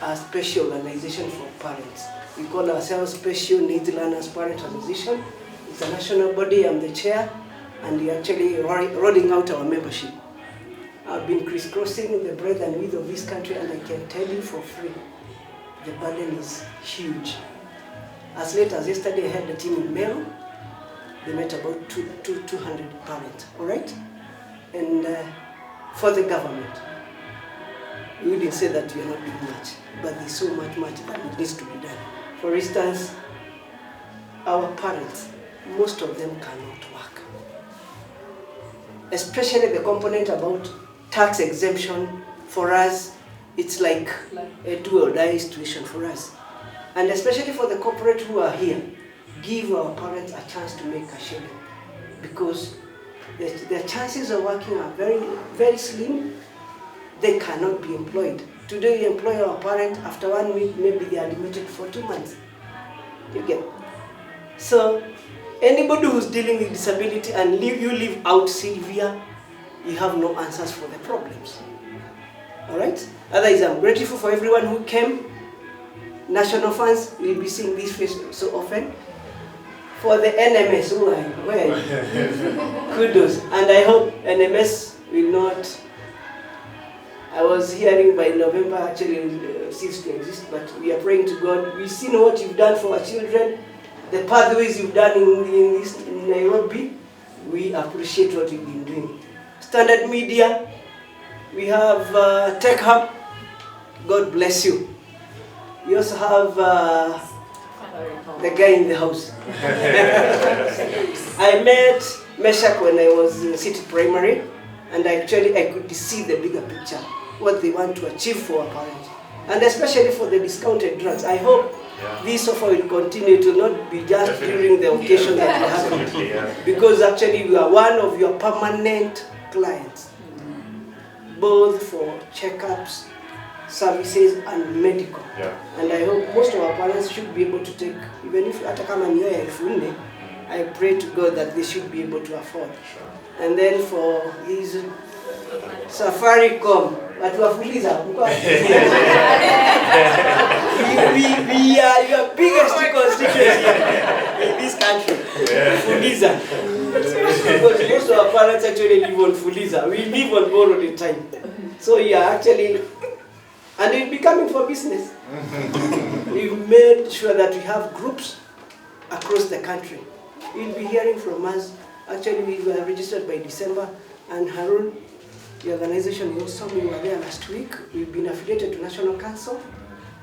a special organization for parents. We call ourselves Special Needs Learners Parent Organization. It's a national body, I'm the chair, and we're actually rolling out our membership. I've been crisscrossing the breadth and width of this country, and I can tell you for free, the burden is huge. As late as yesterday, I had a team in Meru. They met about 200 parents, all right? And for the government, we wouldn't say that we are not doing much, but there's so much that needs to be done. For instance, our parents, most of them cannot work. Especially the component about tax exemption, for us, it's like a do or die situation for us. And especially for the corporate who are here, give our parents a chance to make a shilling, because their chances of working are very, very slim. They cannot be employed. Today you employ our parent, after 1 week, maybe they are demoted for 2 months. You get? So, anybody who's dealing with disability and you live out Sylvia, you have no answers for the problems. All right? Otherwise, I'm grateful for everyone who came. National fans, we'll be seeing this face so often. For the NMS, where are you? Kudos. And I hope NMS will not, I was hearing by November actually will cease to exist, but we are praying to God. We've seen what you've done for our children, the pathways you've done in Nairobi. We appreciate what you've been doing. Standard Media, we have Tech Hub. God bless you. We also have the guy in the house. I met Meshach when I was in City Primary, and I could see the bigger picture, what they want to achieve for our parents, and especially for the discounted drugs. I hope this offer will continue to not be just during the occasion that we have, because actually we are one of your permanent clients, both for checkups, services and medical. And I hope most of our parents should be able to take, even if I pray to God that they should be able to afford. And then for his Safaricom, but Wafuliza, we are your biggest constituency in this country, Fuliza. Because most of our parents actually live on Fuliza. We live on borrowed time. So you are actually, and we'll be coming for business. We've made sure that we have groups across the country. You'll be hearing from us. Actually, we were registered by December, and Harun, the organization, we were there last week. We've been affiliated to National Council,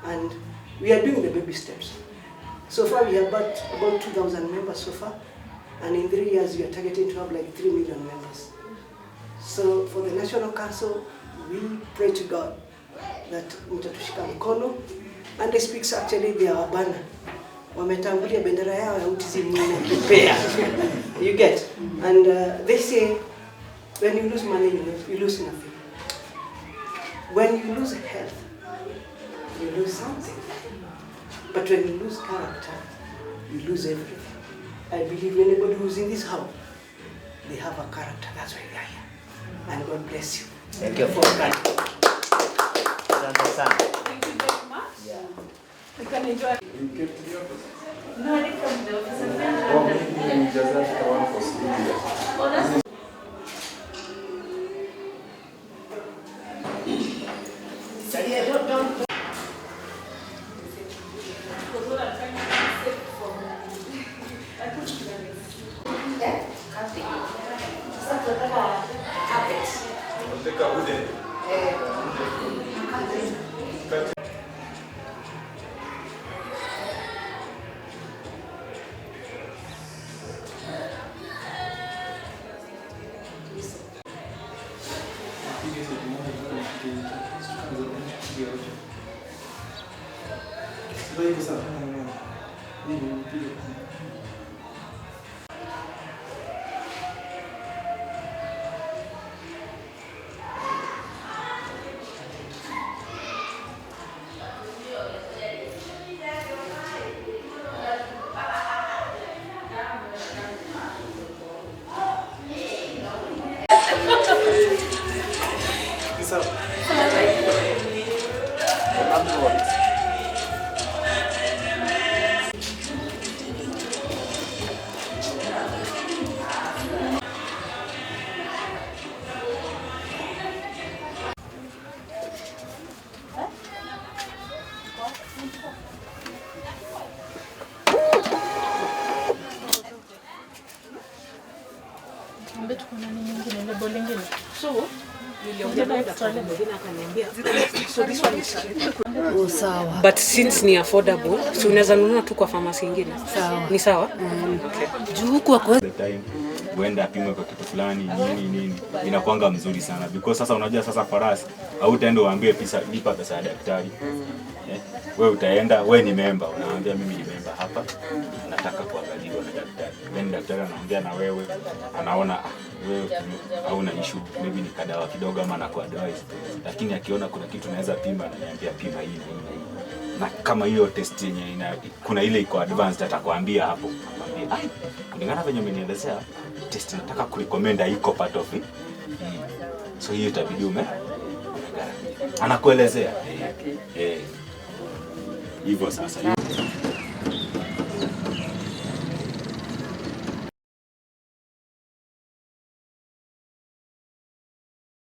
and we are doing the baby steps. So far, we have about 2,000 members so far, and in 3 years, we are targeting to have like 3 million members. So for the National Council, we pray to God that mtatushika mkono, and they speak actually they are banner. Wametangulia bendera yao ya autism prepare. You get? And they say, when you lose money, you lose nothing. When you lose health, you lose something. But when you lose character, you lose everything. I believe anybody who's in this house, they have a character. That's why they are here. And God bless you. Thank you for coming. Thank you very much. Yeah. We can enjoy. You came to the office? No, I didn't come to the office. You just have the one for Sylvia. Oh, that's don't. Because what I'm trying to say from I put it in the carpet. Take a wooden. But since ni affordable, so unaweza nunua tu kwa pharmacy nyingine. Sawa. Ni sawa? Okay. Juu kwa the time uenda apimwe kwa kitu fulani nini inakuanga mzuri sana because sasa unajua sasa farasi au utaenda uambie lipa pesa ya daktari. Wewe utaenda, wewe ni member, unaambia mimi ni member hapa, nataka kuangaliwa na daktari. Then daktari anaongea na wewe, anaona wewe hauna issue, maybe ni kadawa kidogo ama na advice. Lakini akiona kuna kitu naweza pima, ananiambia pima hii na kama hiyo test yenye kuna ile iko advanced atakwambia hapo. Akwambia, kulingana venye umenielezea test nataka kurecommend iko part of it. So hiyo itabidi anakuelezea. Hivyo sasa.